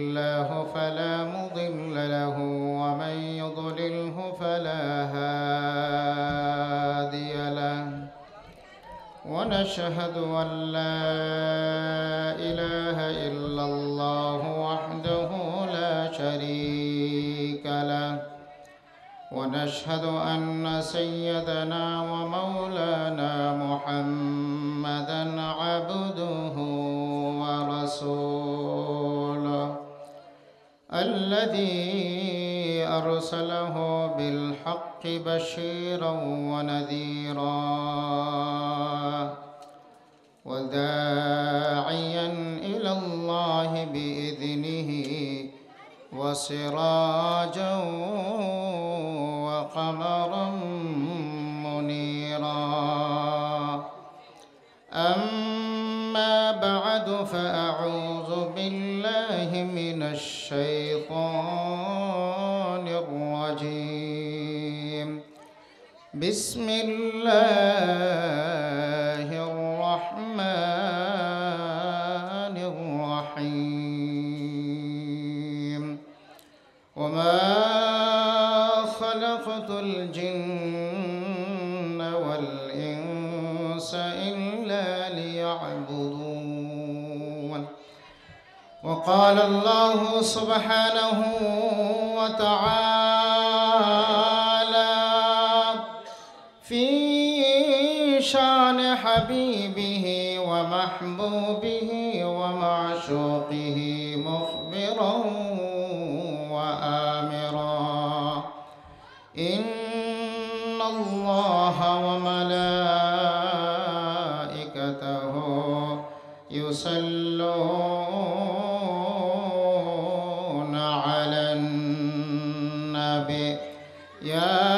الله فلا مضل له ومن يضلله فلا هادي له ونشهد أن لا إله إلا الله وحده لا شريك له ونشهد أن سيدنا ومولانا محمدا عبده ورسوله الذي أرسله بالحق بشيرا ونذيرا وداعيا إلى الله بإذنه وسراجا وقمرا منيرا أما بعد فأعوذ بالله من الشيطان الرجيم بسم الله الرحمن الرحيم وما خلقت الجن والإنس إلا ليعبدون وقال الله سبحانه وتعالى في شان حبيبه ومحبوبه ومعشوقه مخبرا وآمرا إن الله وملائكته يصلون على النبي يا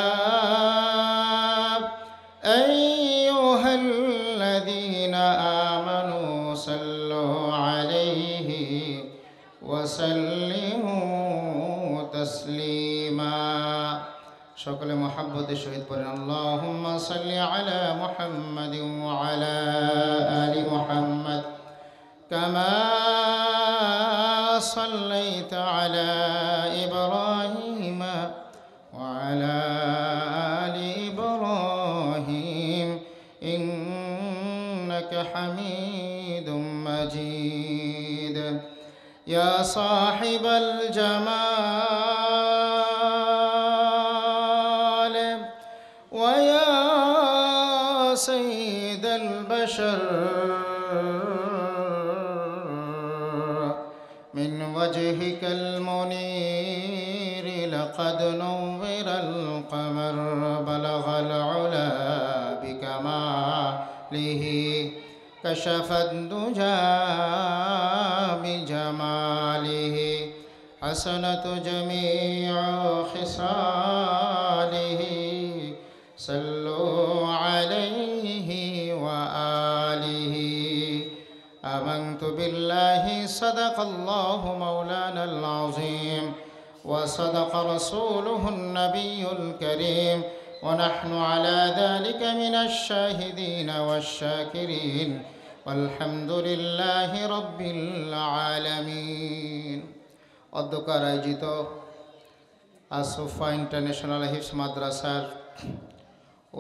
أيها الذين آمنوا صلوا عليه وسلموا تسليما সকলে মহব্বতের সহিত পড়েন আল্লাহুম্মা সাল্লি আলা মুহাম্মাদিন ওয়া আলা আলি মুহাম্মাদ কামা সাল্লাইতা আলা ইব্রাহিম ওয়া আলা আলি ইব্রাহিম ইন্নাকা হামিদুম মাজিদ ইয়া সাহিবাল জামাল ويا سيد البشر من وجهك المنير لقد نور القمر بلغ العلا بكماله كشف الدجى بجماله حسنت جميع خصاله صلوا عليه وآله آمنت بالله صدق الله مولانا العظيم وصدق رسوله النبي الكريم ونحن على ذلك من الشاهدين والشاكرين والحمد لله رب العالمين অধ্যকার আয়োজিত আসুফা ইন্টারন্যাশনাল হিফজ মাদ্রাসার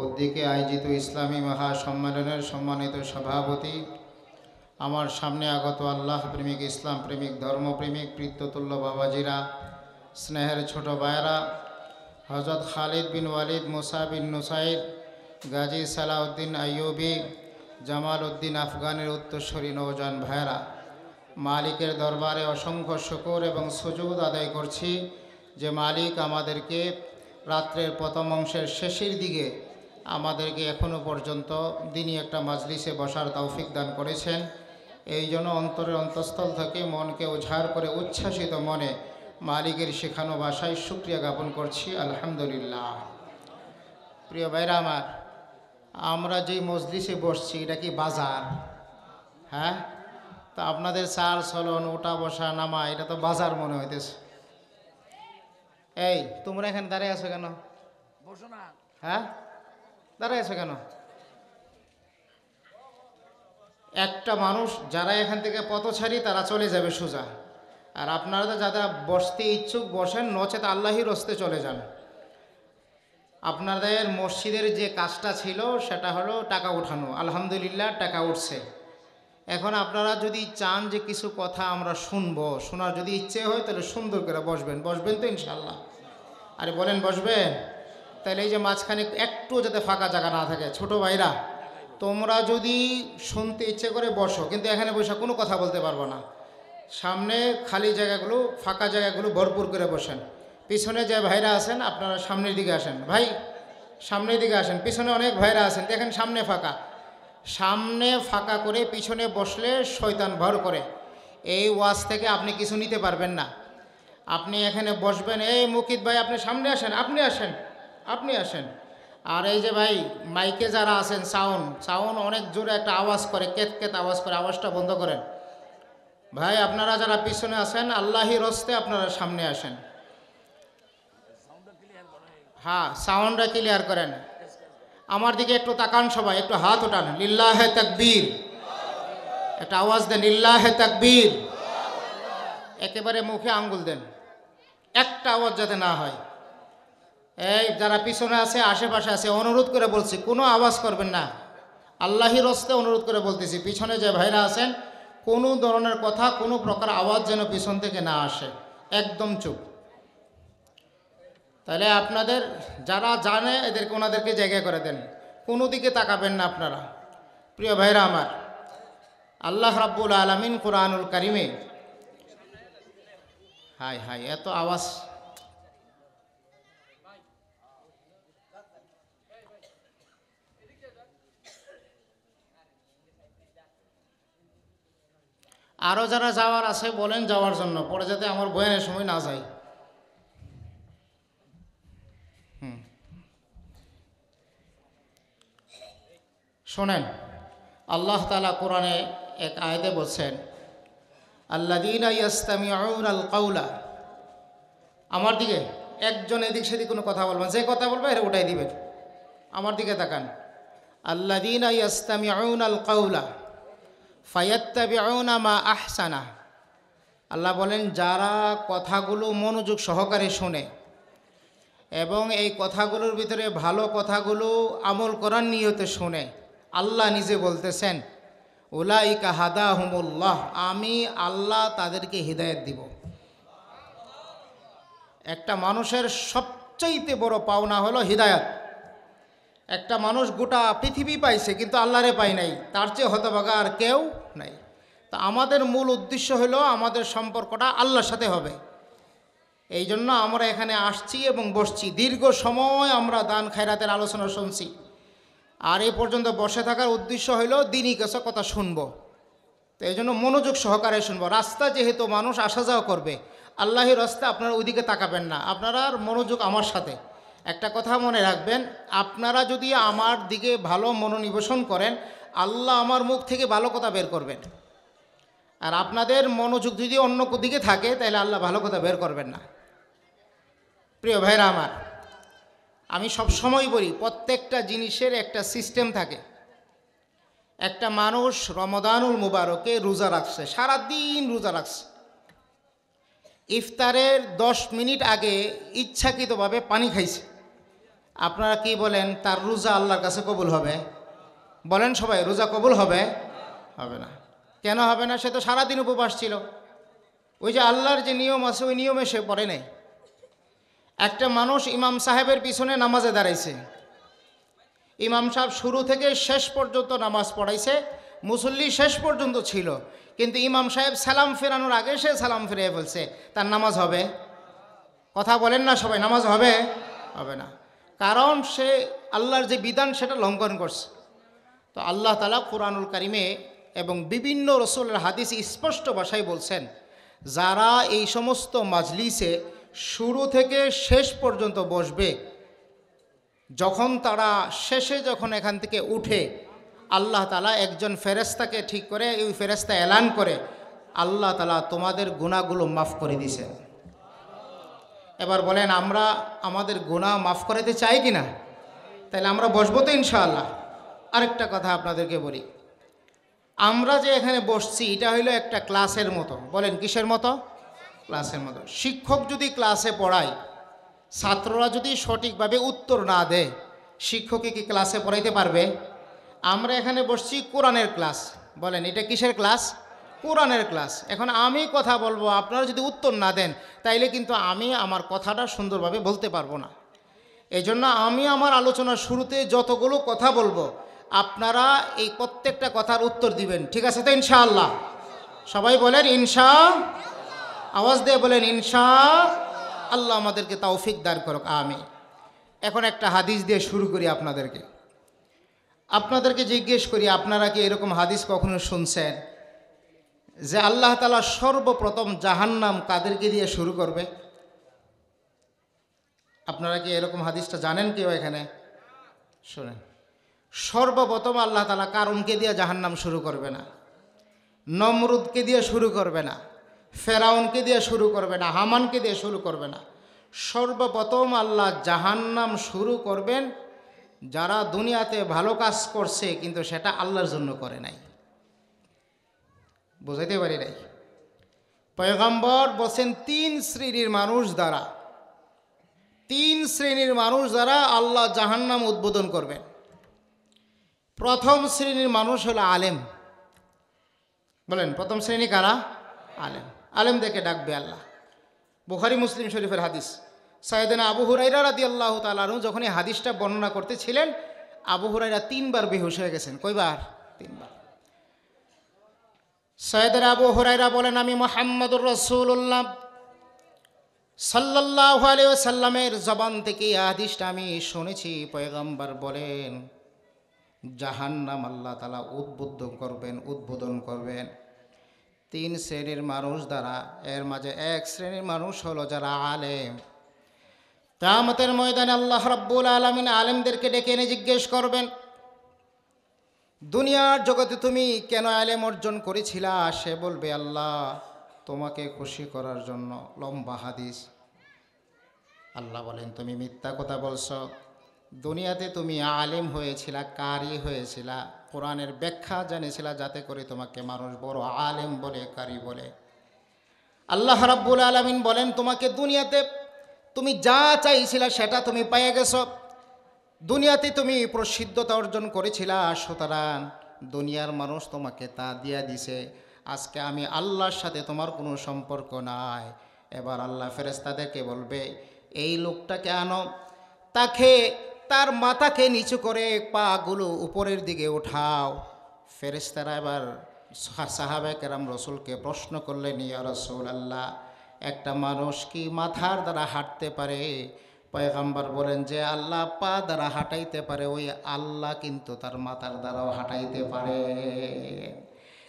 উদ্যোগে আয়োজিত ইসলামী মহাসম্মেলনের সম্মানিত সভাপতি, আমার সামনে আগত আল্লাহ প্রেমিক, ইসলাম প্রেমিক, ধর্মপ্রেমিক, প্রীত্যতুল্য বাবাজিরা, স্নেহের ছোট ভাইয়েরা, হযরত খালিদ বিন ওয়ালিদ, মুসা বিন নুসাইর, গাজী সালাউদ্দিন আইয়ুবী, জামাল উদ্দিন আফগানের উত্তরসূরি নওজোয়ান ভাইয়েরা, মালিকের দরবারে অসংখ্য শুকর এবং সুজুদ আদায় করছি যে মালিক আমাদেরকে রাত্রের প্রথম অংশের শেষের দিকে আমাদেরকে এখনও পর্যন্ত দিনই একটা মাজলিসে বসার তৌফিক দান করেছেন। এই জন্য অন্তরের অন্তঃস্থল থেকে মনকে উজাড় করে উচ্ছ্বাসিত মনে মালিকের শেখানো ভাষায় শুকরিয়া জ্ঞাপন করছি, আলহামদুলিল্লাহ। প্রিয় ভাইরা আমার, আমরা যেই মজলিসে বসছি এটা কি বাজার? হ্যাঁ, তা আপনাদের চাল চলন, ওঠা বসা নামা, এটা তো বাজার মনে হইতেছে। এই তোমরা এখানে দাঁড়িয়ে আছো কেন? বসো না। হ্যাঁ, দাঁড়িয়ে আছো কেন? একটা মানুষ যারা এখান থেকে পথচারী তারা চলে যাবে সোজা, আর আপনারা যারা বসতে ইচ্ছুক বসেন, নচেত আল্লাহর হস্তে চলে যান। আপনাদের মসজিদের যে কাজটা ছিল সেটা হলো টাকা ওঠানো। আলহামদুলিল্লাহ টাকা উঠছে। এখন আপনারা যদি চান যে কিছু কথা আমরা শুনবো, শোনার যদি ইচ্ছে হয় তাহলে সুন্দর করে বসবেন। বসবেন তো ইনশাল্লাহ? আরে বলেন বসবেন? তাহলে এই যে মাঝখানে একটু যাতে ফাঁকা জায়গা না থাকে, ছোট ভাইরা তোমরা যদি শুনতে ইচ্ছে করে বসো, কিন্তু এখানে বসে কোনো কথা বলতে পারবো না। সামনে খালি জায়গাগুলো, ফাঁকা জায়গাগুলো ভরপুর করে বসেন। পিছনে যে ভাইরা আছেন আপনারা সামনের দিকে আসেন। ভাই সামনের দিকে আসেন। পিছনে অনেক ভাইরা আছেন, দেখেন সামনে ফাঁকা। সামনে ফাঁকা করে পিছনে বসলে শয়তান ভর করে। এই ওয়াজ থেকে আপনি কিছু নিতে পারবেন না। আপনি এখানে বসবেন। এই মুকিত ভাই আপনি সামনে আসেন, আপনি আসেন। আর এই যে ভাই মাইকে যারা আছেন, সাউন্ড অনেক জোরে একটা আওয়াজ করে, কেত আওয়াজ করে, আওয়াজটা বন্ধ করেন। ভাই আপনারা যারা পিছনে আছেন আল্লাহর হস্তে আপনারা সামনে আসেন। হ্যাঁ, সাউন্ডটা ক্লিয়ার করেন। আমার দিকে একটু তাকান সবাই, একটু হাত ওঠান। লিল্লাহে তাকবীর, একটা আওয়াজ দেন লিল্লাহে তাকবীর। একেবারে মুখে আঙ্গুল দেন, একটা আওয়াজ যাতে না হয়। এই যারা পিছনে আছে, আশেপাশে আছে, অনুরোধ করে বলছি কোনো আওয়াজ করবেন না। আল্লাহর হস্তে অনুরোধ করে বলতেছি, পিছনে যে ভাইরা আছেন কোনো ধরনের কথা, কোনো প্রকার আওয়াজ যেন পিছন থেকে না আসে, একদম চুপ। তাহলে আপনাদের যারা জানে এদেরকে ওনাদেরকে জায়গা করে দেন, কোনো দিকে তাকাবেন না আপনারা। প্রিয় ভাইরা আমার, আল্লাহ রাব্বুল আলামিন কোরআনুল কারিমে, হাই এত আওয়াজ। আরও যারা যাওয়ার আছে বলেন যাওয়ার জন্য, পরে যাতে আমার বয়ানের সময় না যায়। শোনেন, আল্লাহ তাআলা কোরআনে এক আয়াতে বলছেন, আল্লাযীনা ইয়াসতামিউনাল কাওলা। আমার দিকে একজন এদিক সেদিক কোনো কথা বলবেন, যে কথা বলবে এটা উঠাই দিবেন। আমার দিকে তাকান। আল্লাযীনা ইয়াসতামিউনাল কাওলা ফায়াত্তাবিউনা মা আহসানা। আল্লাহ বলেন যারা কথাগুলো মনোযোগ সহকারে শোনে এবং এই কথাগুলোর ভিতরে ভালো কথাগুলো আমল করার নিয়তে শোনে, আল্লাহ নিজে বলতেছেন উলাইকা হাদাহুমুল্লাহ, আমি আল্লাহ তাদেরকে হিদায়াত দিব। একটা মানুষের সবচাইতে বড় পাওনা হলো হিদায়াত। একটা মানুষ গোটা পৃথিবী পাইছে কিন্তু আল্লাহরে পাই নাই, তার চেয়ে হতভাগা আর কেউ নাই। তা আমাদের মূল উদ্দেশ্য হলো আমাদের সম্পর্কটা আল্লাহর সাথে হবে। এই জন্য আমরা এখানে আসছি এবং বসছি। দীর্ঘ সময় আমরা দান খায়রাতের আলোচনা শুনছি, আর এই পর্যন্ত বসে থাকার উদ্দেশ্য হলো দিনই কিছু কথা শুনবো। তো এই জন্য মনোযোগ সহকারে শুনবো। রাস্তা যেহেতু মানুষ আসা যাওয়া করবে, আল্লাহর রাস্তা আপনারা ওইদিকে তাকাবেন না, আপনারা মনোযোগ আমার সাথে। একটা কথা মনে রাখবেন, আপনারা যদি আমার দিকে ভালো মনোনিবেশন করেন, আল্লাহ আমার মুখ থেকে ভালো কথা বের করবেন। আর আপনাদের মনোযোগ যদি অন্য দিকে থাকে তাহলে আল্লাহ ভালো কথা বের করবেন না। প্রিয় ভাইরা আমার, আমি সব সময় বলি প্রত্যেকটা জিনিসের একটা সিস্টেম থাকে। একটা মানুষ রমাদানুল মুবারকে রোজা রাখছে, সারাদিন রোজা রাখছে, ইফতারের 10 মিনিট আগে ইচ্ছাকৃতভাবে পানি খাইছে। আপনারা কি বলেন, তার রোজা আল্লাহর কাছে কবুল হবে? বলেন সবাই, রোজা কবুল হবে? হবে না। কেন হবে না? সে তো সারাদিন উপবাস ছিল। ওই যে আল্লাহর যে নিয়ম আছে ওই নিয়মে সে পড়ে নেই। একটা মানুষ ইমাম সাহেবের পিছনে নামাজে দাঁড়াইছে, ইমাম সাহেব শুরু থেকে শেষ পর্যন্ত নামাজ পড়াইছে, মুসল্লি শেষ পর্যন্ত ছিল, কিন্তু ইমাম সাহেব সালাম ফেরানোর আগে সে সালাম ফিরিয়ে ফেলছে, তার নামাজ হবে? কথা বলেন না সবাই, নামাজ হবে? হবে না। কারণ সে আল্লাহর যে বিধান সেটা লঙ্ঘন করছে। তো আল্লাহ তাআলা কুরআনুল কারিমে এবং বিভিন্ন রসুলের হাদিসে স্পষ্ট ভাষায় বলছেন, যারা এই সমস্ত মাজলিসে শুরু থেকে শেষ পর্যন্ত বসবে, যখন তারা শেষে যখন এখান থেকে উঠে, আল্লাহ তাআলা একজন ফেরেশতাকে ঠিক করে, ওই ফেরেশতা এলান করে, আল্লাহ তাআলা তোমাদের গুনাহগুলো মাফ করে দিয়েছেন। এবার বলেন, আমরা আমাদের গুনাহ মাফ করাতে চাই কি না? তাহলে আমরা বসবো তো ইনশাআল্লাহ। আরেকটা কথা আপনাদেরকে বলি, আমরা যে এখানে বসছি এটা হইলো একটা ক্লাসের মতো। বলেন কিসের মতো? ক্লাসের মতো শিক্ষক যদি ক্লাসে পড়ায়, ছাত্ররা যদি সঠিকভাবে উত্তর না দেয়, শিক্ষককে কি ক্লাসে পড়াইতে পারবে? আমরা এখানে বসছি কোরআনের ক্লাস, বলেন এটা কিসের ক্লাস? কোরআনের ক্লাস। এখন আমি কথা বলবো, আপনারা যদি উত্তর না দেন তাইলে কিন্তু আমি আমার কথাটা সুন্দরভাবে বলতে পারবো না। এই জন্য আমি আমার আলোচনার শুরুতে যতগুলো কথা বলবো আপনারা এই প্রত্যেকটা কথার উত্তর দিবেন, ঠিক আছে তো ইনশাআল্লাহ? সবাই বলেন ইনশা, আওয়াজ দিয়ে বলেন ইনশা আল্লাহ। আমাদেরকে তৌফিক দান করুক, আমিন। এখন একটা হাদিস দিয়ে শুরু করি। আপনাদেরকে জিজ্ঞেস করি, আপনারা কি এরকম হাদিস কখনো শুনছেন যে আল্লাহ তাআলা সর্বপ্রথম জাহান্নাম কাদেরকে দিয়ে শুরু করবে? আপনারা কি এরকম হাদিসটা জানেন কেউ এখানে? শোনেন, সর্বপ্রথম আল্লাহ তাআলা কারুনকে দিয়ে জাহান্নাম শুরু করবে না, নমরুদকে দিয়ে শুরু করবে না, ফেরাউনকে দিয়ে শুরু করবে না, হামানকে দিয়ে শুরু করবে না। সর্বপ্রথম আল্লাহ জাহান্নাম শুরু করবেন যারা দুনিয়াতে ভালো কাজ করছে কিন্তু সেটা আল্লাহর জন্য করে নাই। বুঝাইতে পারি নাই? পয়গম্বর বলেন তিন শ্রেণীর মানুষ দ্বারা আল্লাহ জাহান্নাম উদ্বোধন করবেন। প্রথম শ্রেণীর মানুষ হলো আলেম। বলেন প্রথম শ্রেণী কারা? আলেম। আলেমদেরকে ডাকবে আল্লাহ। বুখারী মুসলিম শরীফের হাদিস। সাইয়েদনা আবু হুরায়রা রাদিয়াল্লাহু তাআলা আনহু যখন এই হাদিসটা বর্ণনা করতেছিলেন, আবু হুরায়রা 3 বার বেহুশ হয়ে গেছেন। কয়বার? 3 বার। সাইয়েদনা আবু হুরায়রা বলেন, আমি মুহাম্মদুর রাসূলুল্লাহ সাল্লাল্লাহু আলাইহি ওয়াসাল্লামের জবান থেকে এই হাদিসটা আমি শুনেছি। পয়গম্বর বলেন জাহান্নাম আল্লাহ তাআলা উদ্বোধন করবেন 3 শ্রেণীর মানুষ দ্বারা। এর মাঝে এক শ্রেণীর মানুষ হলো যারা আলেম। কিয়ামতের ময়দানে আল্লাহ রাব্বুল আলামিন আলেমদেরকে ডেকে এনে জিজ্ঞেস করবেন, দুনিয়ার জগতে তুমি কেন ইলম অর্জন করেছিলা? সে বলবে আল্লাহ তোমাকে খুশি করার জন্য। লম্বা হাদিস। আল্লাহ বলেন তুমি মিথ্যা কথা বলছো। দুনিয়াতে তুমি আলেম হয়েছিলা, কারি হয়েছিলা, কোরআনের ব্যাখ্যা জানিয়েছিলা, যাতে করে তোমাকে মানুষ বড় আলেম বলে, কারি বলে। আল্লাহ রাব্বুল আলামিন বলেন তোমাকে দুনিয়াতে তুমি যা চাইছিলা সেটা তুমি পেয়ে গেছো। দুনিয়াতে তুমি প্রসিদ্ধতা অর্জন করেছিলা, সুতরাং দুনিয়ার মানুষ তোমাকে তা দিয়া দিছে। আজকে আমি আল্লাহর সাথে তোমার কোনো সম্পর্ক নাই। এবার আল্লাহ ফেরেশতাদেরকে বলবে এই লোকটাকে আনো, তার মাথাকে নিচু করে পাগুলো উপরের দিকে উঠাও। ফেরেশতারা এবার সাহাবায়ে কেরাম রাসূলকে প্রশ্ন করলেন, ইয়া রাসূলুল্লাহ একটা মানুষ কি মাথার দ্বারা হাঁটতে পারে? পয়গম্বর বলেন যে আল্লাহ পা দ্বারা হাঁটাইতে পারে, ওই আল্লাহ কিন্তু তার মাথার দ্বারাও হাঁটাইতে পারে।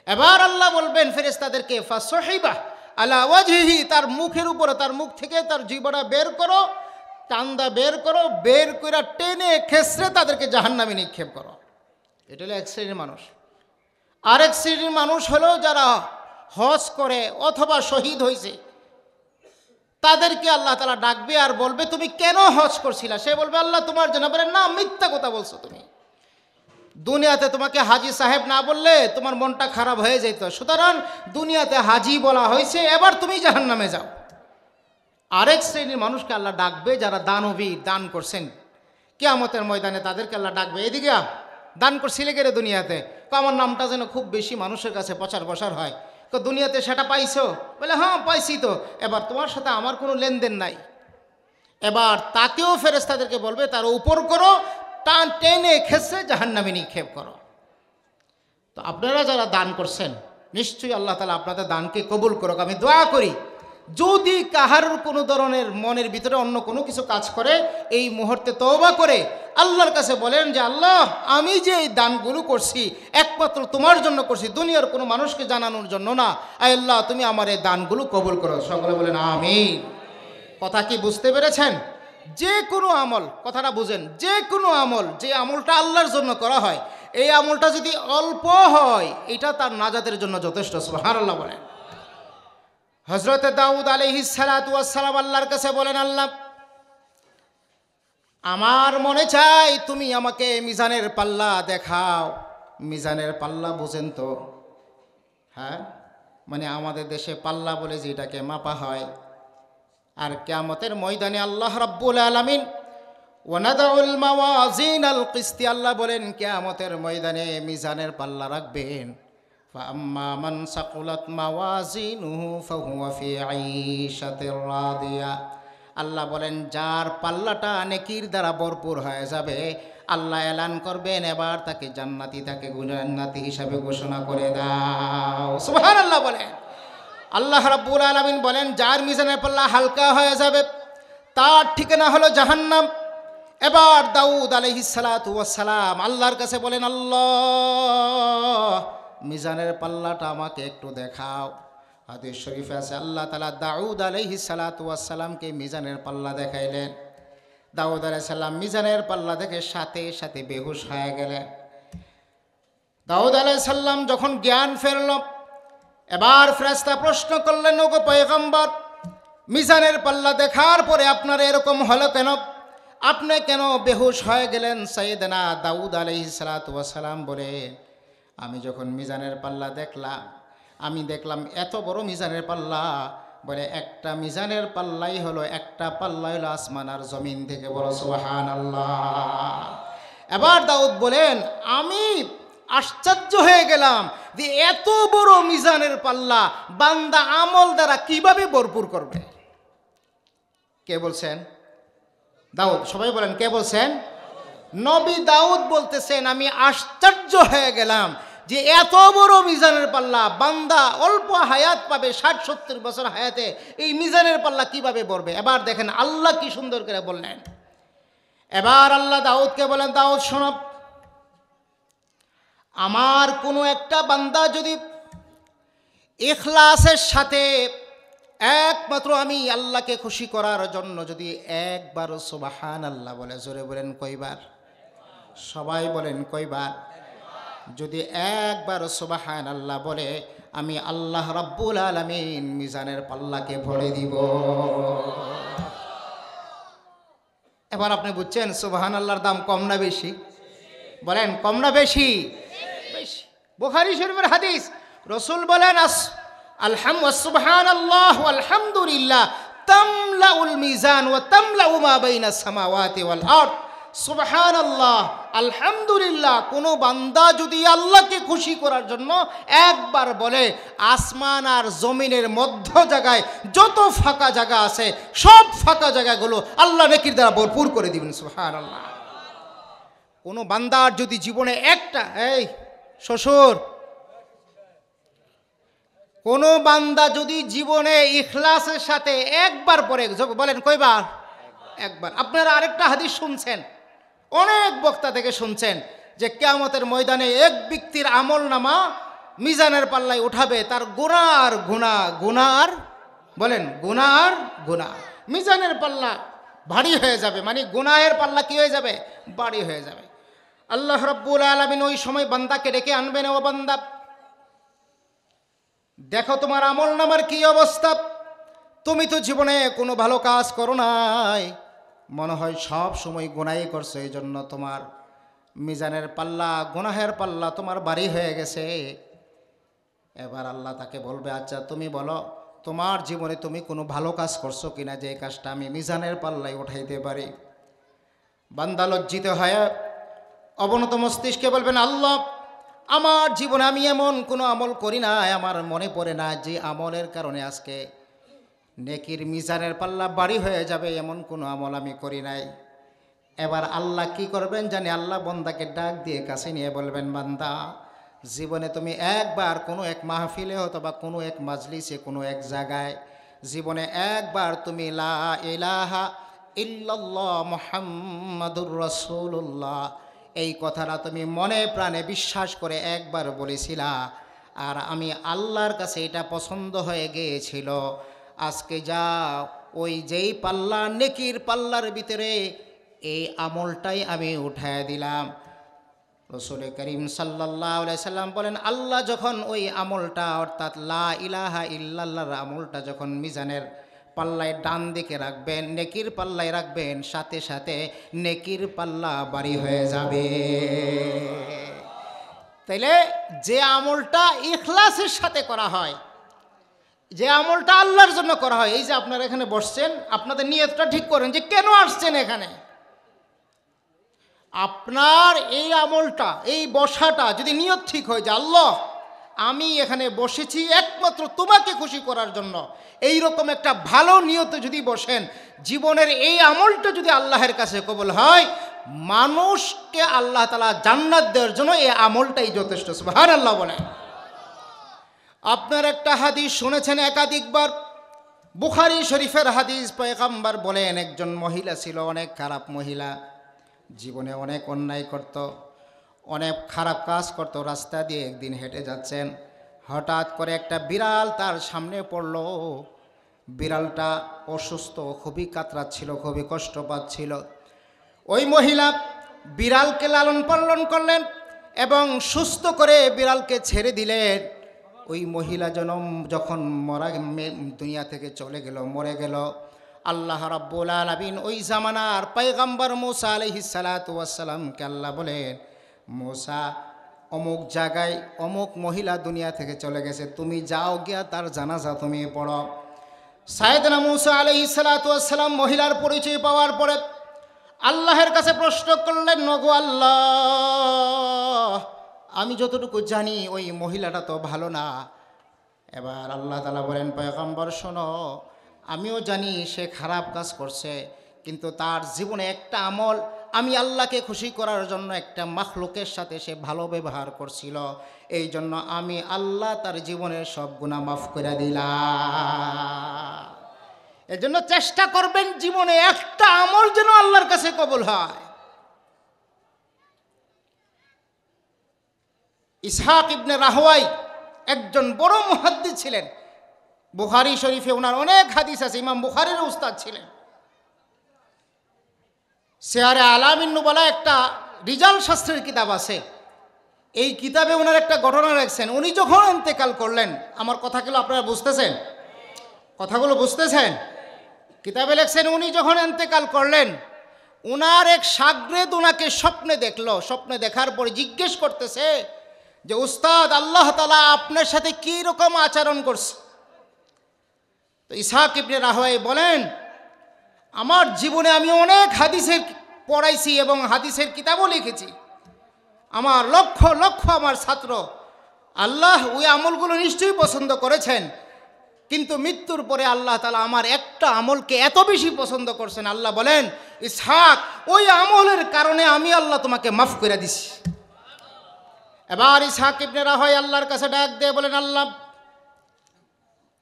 এবার আল্লাহ বলবেন ফেরেশতাদেরকে ফাসহিবা আলা ওয়াজহিহি, তার মুখের উপরে, তার মুখ থেকে তার জিহ্বাটা বের করো, টান্দা বের করো, বের করে টেনে খেসরে তাদেরকে জাহান্নামে নিক্ষেপ করো। এটা হলো এক শ্রেণীর মানুষ। আরেক শ্রেণীর মানুষ হলো যারা হজ করে অথবা শহীদ হয়েছে। তাদেরকে আল্লাহ তাআলা ডাকবে আর বলবে তুমি কেন হজ করছিলা? সে বলবে আল্লাহ তোমার জন্য। বলে না, মিথ্যা কথা বলছো তুমি। দুনিয়াতে তোমাকে হাজি সাহেব না বললে তোমার মনটা খারাপ হয়ে যেত, সুতরাং দুনিয়াতে হাজি বলা হয়েছে, এবার তুমি জাহান্নামে যাও। আরেক শ্রেণীর মানুষকে আল্লাহ ডাকবে যারা দানবীর, দান করছেন। কিয়ামতের ময়দানে তাদেরকে আল্লাহ ডাকবে এদিকে দান করছিলে কে রে দুনিয়াতে? আমার নামটা যেন খুব বেশি মানুষের কাছে প্রচার প্রসার হয়। দুনিয়াতে সেটা পাইছো? বলে হ্যাঁ পাইছি তো। এবার তোমার সাথে আমার কোনো লেনদেন নাই। এবার তাকেও ফেরেশতাদেরকে বলবে তার উপর করো, টান টেনে খেসে জাহান্নামে নিক্ষেপ করো। তো আপনারা যারা দান করছেন নিশ্চয়ই আল্লাহ তাআলা আপনাদের দানকে কবুল করুক। আমি দোয়া করি যদি কাহারুর কোনো ধরনের মনের ভিতরে অন্য কোনো কিছু কাজ করে, এই মুহূর্তে তওবা করে আল্লাহর কাছে বলেন যে আল্লাহ আমি যে এই দানগুলো করছি একমাত্র তোমার জন্য করছি, দুনিয়ার কোনো মানুষকে জানানোর জন্য না। আল্লাহ তুমি আমার এই দানগুলো কবুল করো। সকলে বলেন আমিন। কথা কি বুঝতে পেরেছেন? যে কোনো আমল, কথাটা বুঝেন, যে কোনো আমল, যে আমলটা আল্লাহর জন্য করা হয়, এই আমলটা যদি অল্প হয় এটা তার নাজাতের জন্য যথেষ্ট। সুবহানাল্লাহ বলেন। হযরত দাউদ আলাইহিস সালাতু ওয়াস সালাম আল্লাহর কাছে বলেন আল্লাহ আমার মনে চাই তুমি আমাকে মিজানের পাল্লা দেখাও। মিজানের পাল্লা বুঝেন তো? হ্যাঁ, মানে আমাদের দেশে পাল্লা বলে যেটাকে মাপা হয়। আর কিয়ামতের ময়দানে আল্লাহ রাব্বুল আলামিন ওয়ানাদাউল মাওয়াজিনাল কিসতি, আল্লাহ বলেন কিয়ামতের ময়দানে মিজানের পাল্লা রাখবেন। ফাআম্মা মান সাকুলাত মাওয়াজিনুহু ফাহুয়া ফি আইশাতির রাদিয়া, আল্লাহ বলেন যার পাল্লাটা নেকির দ্বারা ভরপুর হয়ে যাবে, আল্লাহ এলান করবেন এবার তাকে জান্নাতি, তাকে জান্নাতি হিসাবে ঘোষণা করে দাও। সুবহানাল্লাহ বলেন। আল্লাহ রাব্বুল আলামিন বলেন যার মিজানের পাল্লা হালকা হয়ে যাবে তার ঠিকানা হলো জাহান্নাম। এবার দাউদ আলাইহিস সালাতু ওয়াস সালাম আল্লাহর কাছে বলেন, আল্লাহ মিজানের পাল্লাটা আমাকে একটু দেখাও। হাদিস শরীফে আছে আল্লাহ তাআলা দাউদ আলাইহিস সালাতু ওয়াস সালামকে মিজানের পাল্লা দেখাইলেন। দাউদ আলাইহিস সালাম মিজানের পাল্লা দেখে সাথে সাথে বেহুশ হয়ে গেলেন। দাউদ আলাইহিস সালাম যখন জ্ঞান ফেরল, এবার ফেরেশতা প্রশ্ন করলেন, ওগো পয়গম্বর, মিজানের পাল্লা দেখার পরে আপনার এরকম হলো কেন? আপনি কেন বেহুশ হয়ে গেলেন? সাইয়েদনা দাউদ আলাইহিস সালাতু ওয়াস সালাম বলে, আমি যখন মিজানের পাল্লা দেখলাম, আমি দেখলাম এত বড় মিজানের পাল্লা, বলে একটা মিজানের পাল্লাই হলো, একটা পাল্লাই হলো আসমান আর জমিন থেকে। বলো সুবহানাল্লাহ। এবার দাউদ বলেন আমি আশ্চর্য হয়ে গেলাম যে এত বড় মিজানের পাল্লা বান্দা আমল দ্বারা কিভাবে ভরপুর করবে। কে বলছেন? দাউদ। সবাই বলেন কে বলছেন? নবী দাউদ বলতেছেন আমি আশ্চর্য হয়ে গেলাম যে এত বড় মিজানের পাল্লা বান্দা অল্প হায়াত পাবে, 60-70 বছর হায়াতে এই মিজানের পাল্লা কিভাবে ভরবে। এবার দেখেন আল্লাহ কি সুন্দর করে বললেন। এবার আল্লাহ দাউদকে বলেন, দাউদ শোনো, আমার কোনো একটা বান্দা যদি ইখলাসের সাথে একমাত্র আমি আল্লাহকে খুশি করার জন্য যদি একবার সুবহানাল্লাহ বলে, জোরে বলেন কয়বার? সবাই বলেন কয়বার? যদি একবার সুবহানাল্লাহ বলে, আমি আল্লাহ রাব্বুল আলামিন মিজানের পাল্লাকে ভরে দিব। এবার আপনি বুঝছেন সুবহানাল্লাহর দাম কম না বেশি? বলেন কম না বেশি? বেশি। বুখারী শরীফের হাদিস, রাসূল বলেন সুবহানাল্লাহ আলহামদুলিল্লাহ তামলাউল মিজান ওয়া তামলাউ মা বাইনাস সামাওয়াতি ওয়াল আরদ। সুবহানাল্লাহ আলহামদুলিল্লাহ কোনো বান্দা যদি আল্লাহকে খুশি করার জন্য একবার বলে, আসমান আর জমিনের মধ্য জায়গায় যত ফাঁকা জায়গা আছে সব ফাঁকা জায়গাগুলো আল্লাহ নেকির দ্বারা ভরপুর করে দিবেন। সুবহানাল্লাহ। কোনো বান্দার যদি জীবনে একটা, এই শ্বশুর, কোনো বান্দা যদি জীবনে ইখলাসের সাথে একবার পড়ে, বলেন কয়বার? একবার। আপনারা আরেকটা হাদিস শুনছেন, অনেক বক্তা থেকে শুনছেন যে কিয়ামতের ময়দানে এক ব্যক্তির আমল নামা মিজানের পাল্লায় উঠাবে, তার গুনার গুনাহ, গুনার, বলেন গুনার গুনাহ, মিজানের পাল্লা ভারী হয়ে যাবে, মানে গুনাহের পাল্লা কি হয়ে যাবে? ভারী হয়ে যাবে। আল্লাহ রাব্বুল আলামিন ওই সময় বান্দাকে ডেকে আনবেন, ও বান্দা দেখো তোমার আমল নামার কি অবস্থা। তুমি তো জীবনে কোনো ভালো কাজ করো নাই, মনে হয় সব সময় গুনাহ করছো, এই জন্য তোমার মিজানের পাল্লা, গুনাহের পাল্লা তোমার ভারী হয়ে গেছে। এবার আল্লাহ তাকে বলবে, আচ্ছা তুমি বলো তোমার জীবনে তুমি কোনো ভালো কাজ করছো কিনা যে এই কাজটা আমি মিজানের পাল্লায় উঠাইতে পারি। বান্দা লজ্জিত হয়ে অবনত মস্তিষ্কে বলবেন, আল্লাহ আমার জীবনে আমি এমন কোনো আমল করি না, আমার মনে পড়ে না যে আমলের কারণে আজকে নেকির মিজানের পাল্লা ভারী হয়ে যাবে, এমন কোনো আমল আমি করি নাই। এবার আল্লাহ কি করবেন জানি, আল্লাহ বান্দাকে ডাক দিয়ে কাছে নিয়ে বলবেন, বান্দা জীবনে তুমি একবার কোনো এক মাহফিলে অথবা কোনো এক মাজলিসে, কোনো এক জায়গায় জীবনে একবার তুমি লা ইলাহা ইল্লাল্লাহ মুহাম্মাদুর রাসূলুল্লাহ এই কথাটা তুমি মনে প্রাণে বিশ্বাস করে একবার বলেছিলা, আর আমি আল্লাহর কাছে এটা পছন্দ হয়ে গিয়েছিল। আজকে যা ওই যেই পাল্লা, নেকির পাল্লার ভিতরে এই আমলটাই আমি উঠায় দিলাম। রাসূল করিম সাল্লাল্লাহু আলাইহি সাল্লাম বলেন, আল্লাহ যখন ওই আমলটা অর্থাৎ লা ইলাহা ইল্লাল্লাহর আমলটা যখন মিজানের পাল্লায় ডান দিকে রাখবেন, নেকির পাল্লায় রাখবেন, সাথে সাথে নেকির পাল্লা ভারী হয়ে যাবে। তাইলে যে আমলটা ইখলাসের সাথে করা হয়, যে আমলটা আল্লাহর জন্য করা হয়। এই যে আপনারা এখানে বসছেন, আপনাদের নিয়তটা ঠিক করেন যে কেন আসছেন এখানে। আপনার এই আমলটা, এই বসাটা যদি নিয়ত ঠিক হয় যে আল্লাহ আমি এখানে বসেছি একমাত্র তোমাকে খুশি করার জন্য, এই রকম একটা ভালো নিয়তে যদি বসেন, জীবনের এই আমলটা যদি আল্লাহের কাছে কবুল হয়, মানুষকে আল্লাহ তাআলা জান্নাত দেওয়ার জন্য এই আমলটাই যথেষ্ট। সুবহানাল্লাহ বলেন। আপনার একটা হাদিস শুনেছেন একাধিকবার, বুখারী শরীফের হাদিস। পয়গম্বর বলেন, একজন মহিলা ছিল, অনেক খারাপ মহিলা, জীবনে অনেক অন্যায় করত, অনেক খারাপ কাজ করত। রাস্তা দিয়ে একদিন হেঁটে যাচ্ছেন, হঠাৎ করে একটা বিড়াল তার সামনে পড়ল। বিড়ালটা অসুস্থ, খুবই কাতরাচ্ছিল, খুবই কষ্ট পাচ্ছিল। ওই মহিলা বিড়ালকে লালন পালন করলেন এবং সুস্থ করে বিড়ালকে ছেড়ে দিলেন। ওই মহিলা যখন দুনিয়া থেকে চলে গেল, মরে গেল, আল্লাহ রাব্বুল আলামিন ওই জামানার পয়গম্বর মুসা আলাইহিস সালাতু ওয়াস সালামকে আল্লাহ বলেন, মুসা অমুক জায়গায় অমুক মহিলা দুনিয়া থেকে চলে গেছে, তুমি যাও গিয়া তার জানাজা তুমি পড়ো। সাইয়েদনা মুসা আলাইহিস সালাতু ওয়াস সালাম মহিলার পরিচয় পাওয়ার পরে আল্লাহর কাছে প্রশ্ন করলেন, নগো আল্লাহ, আমি যতটুকু জানি ওই মহিলাটা তো ভালো না। এবার আল্লাহ তাআলা বলেন, পয়গম্বর শোনো, আমিও জানি সে খারাপ কাজ করছে, কিন্তু তার জীবনে একটা আমল, আমি আল্লাহকে খুশি করার জন্য একটা মাখলুকের সাথে সে ভালো ব্যবহার করছিল, এই জন্য আমি আল্লাহ তার জীবনের সব গুনাহ মাফ করে দিলাম। এজন্য চেষ্টা করবেন জীবনে একটা আমল যেন আল্লাহর কাছে কবুল হয়। ইসহাক ইবনে রাহওয়াই একজন বড় মুহাদ্দিস ছিলেন। বুখারী শরীফে ওনার অনেক হাদিস আছে, ইমাম বুখারীর উস্তাদ ছিলেন। সিয়ারে আলামিন নুবালা একটা রিজাল শাস্ত্রের কিতাব আছে, এই কিতাবে ওনার একটা ঘটনা রাখছেন। উনি যখন ইন্তেকাল করলেন, আমার কথাগুলো আপনারা বুঝতেছেন? কথাগুলো বুঝতেছেন? কিতাবে লেখছেন, উনি যখন ইন্তেকাল করলেন, উনার এক শাগরেদ উনাকে স্বপ্নে দেখলো। স্বপ্নে দেখার পরে জিজ্ঞেস করতেছে যে, উস্তাদ, আল্লাহ তাআলা আপনার সাথে কি রকম আচরণ করছে? তো ইসহাক ইবনে রাহওয়াই বলেন, আমার জীবনে আমি অনেক হাদিসের পড়াইছি এবং হাদিসের কিতাবও লিখেছি। আমার লক্ষ লক্ষ আমার ছাত্র, আল্লাহ ওই আমলগুলো নিশ্চয়ই পছন্দ করেছেন, কিন্তু মৃত্যুর পরে আল্লাহ তাআলা আমার একটা আমলকে এত বেশি পছন্দ করছেন, আল্লাহ বলেন, ইসহাক, ওই আমলের কারণে আমি আল্লাহ তোমাকে মাফ করে দিছি। এবার ইসহাক ইবনে রাহওয়াই আল্লাহর কাছে ডাক দিয়ে বলেন, আল্লাহ,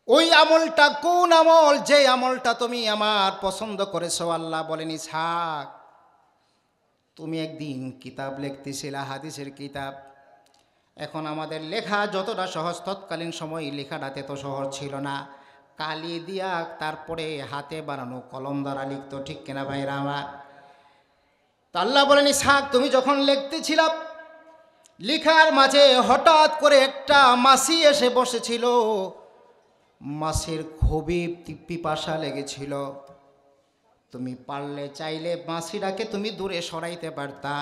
ওই আমলটা কোন আমল, যে আমলটা তুমি আমার পছন্দ করেছো? আল্লাহ বলেন, ইসহাক, তুমি একদিন কিতাব লিখতেছিলা, হাদিসের কিতাব। এখন আমাদের লেখা যতটা সহজ, তৎকালীন সময় লেখাটাতে তো সহজ ছিল না, কালি দিয়া তারপরে হাতে বানানো কলম দ্বারা লিখতো, ঠিক কিনা ভাইরা আমার? তো আল্লাহ বলেন, ইসহাক, তুমি যখন লিখতেছিলা, লেখার মাঝে হঠাৎ করে একটা মাছি এসে বসেছিল। মাছের খুবই পিপাসা লেগেছিল, তুমি পারলে চাইলে মাছিটাকে তুমি দূরে সরাইতে পারতা,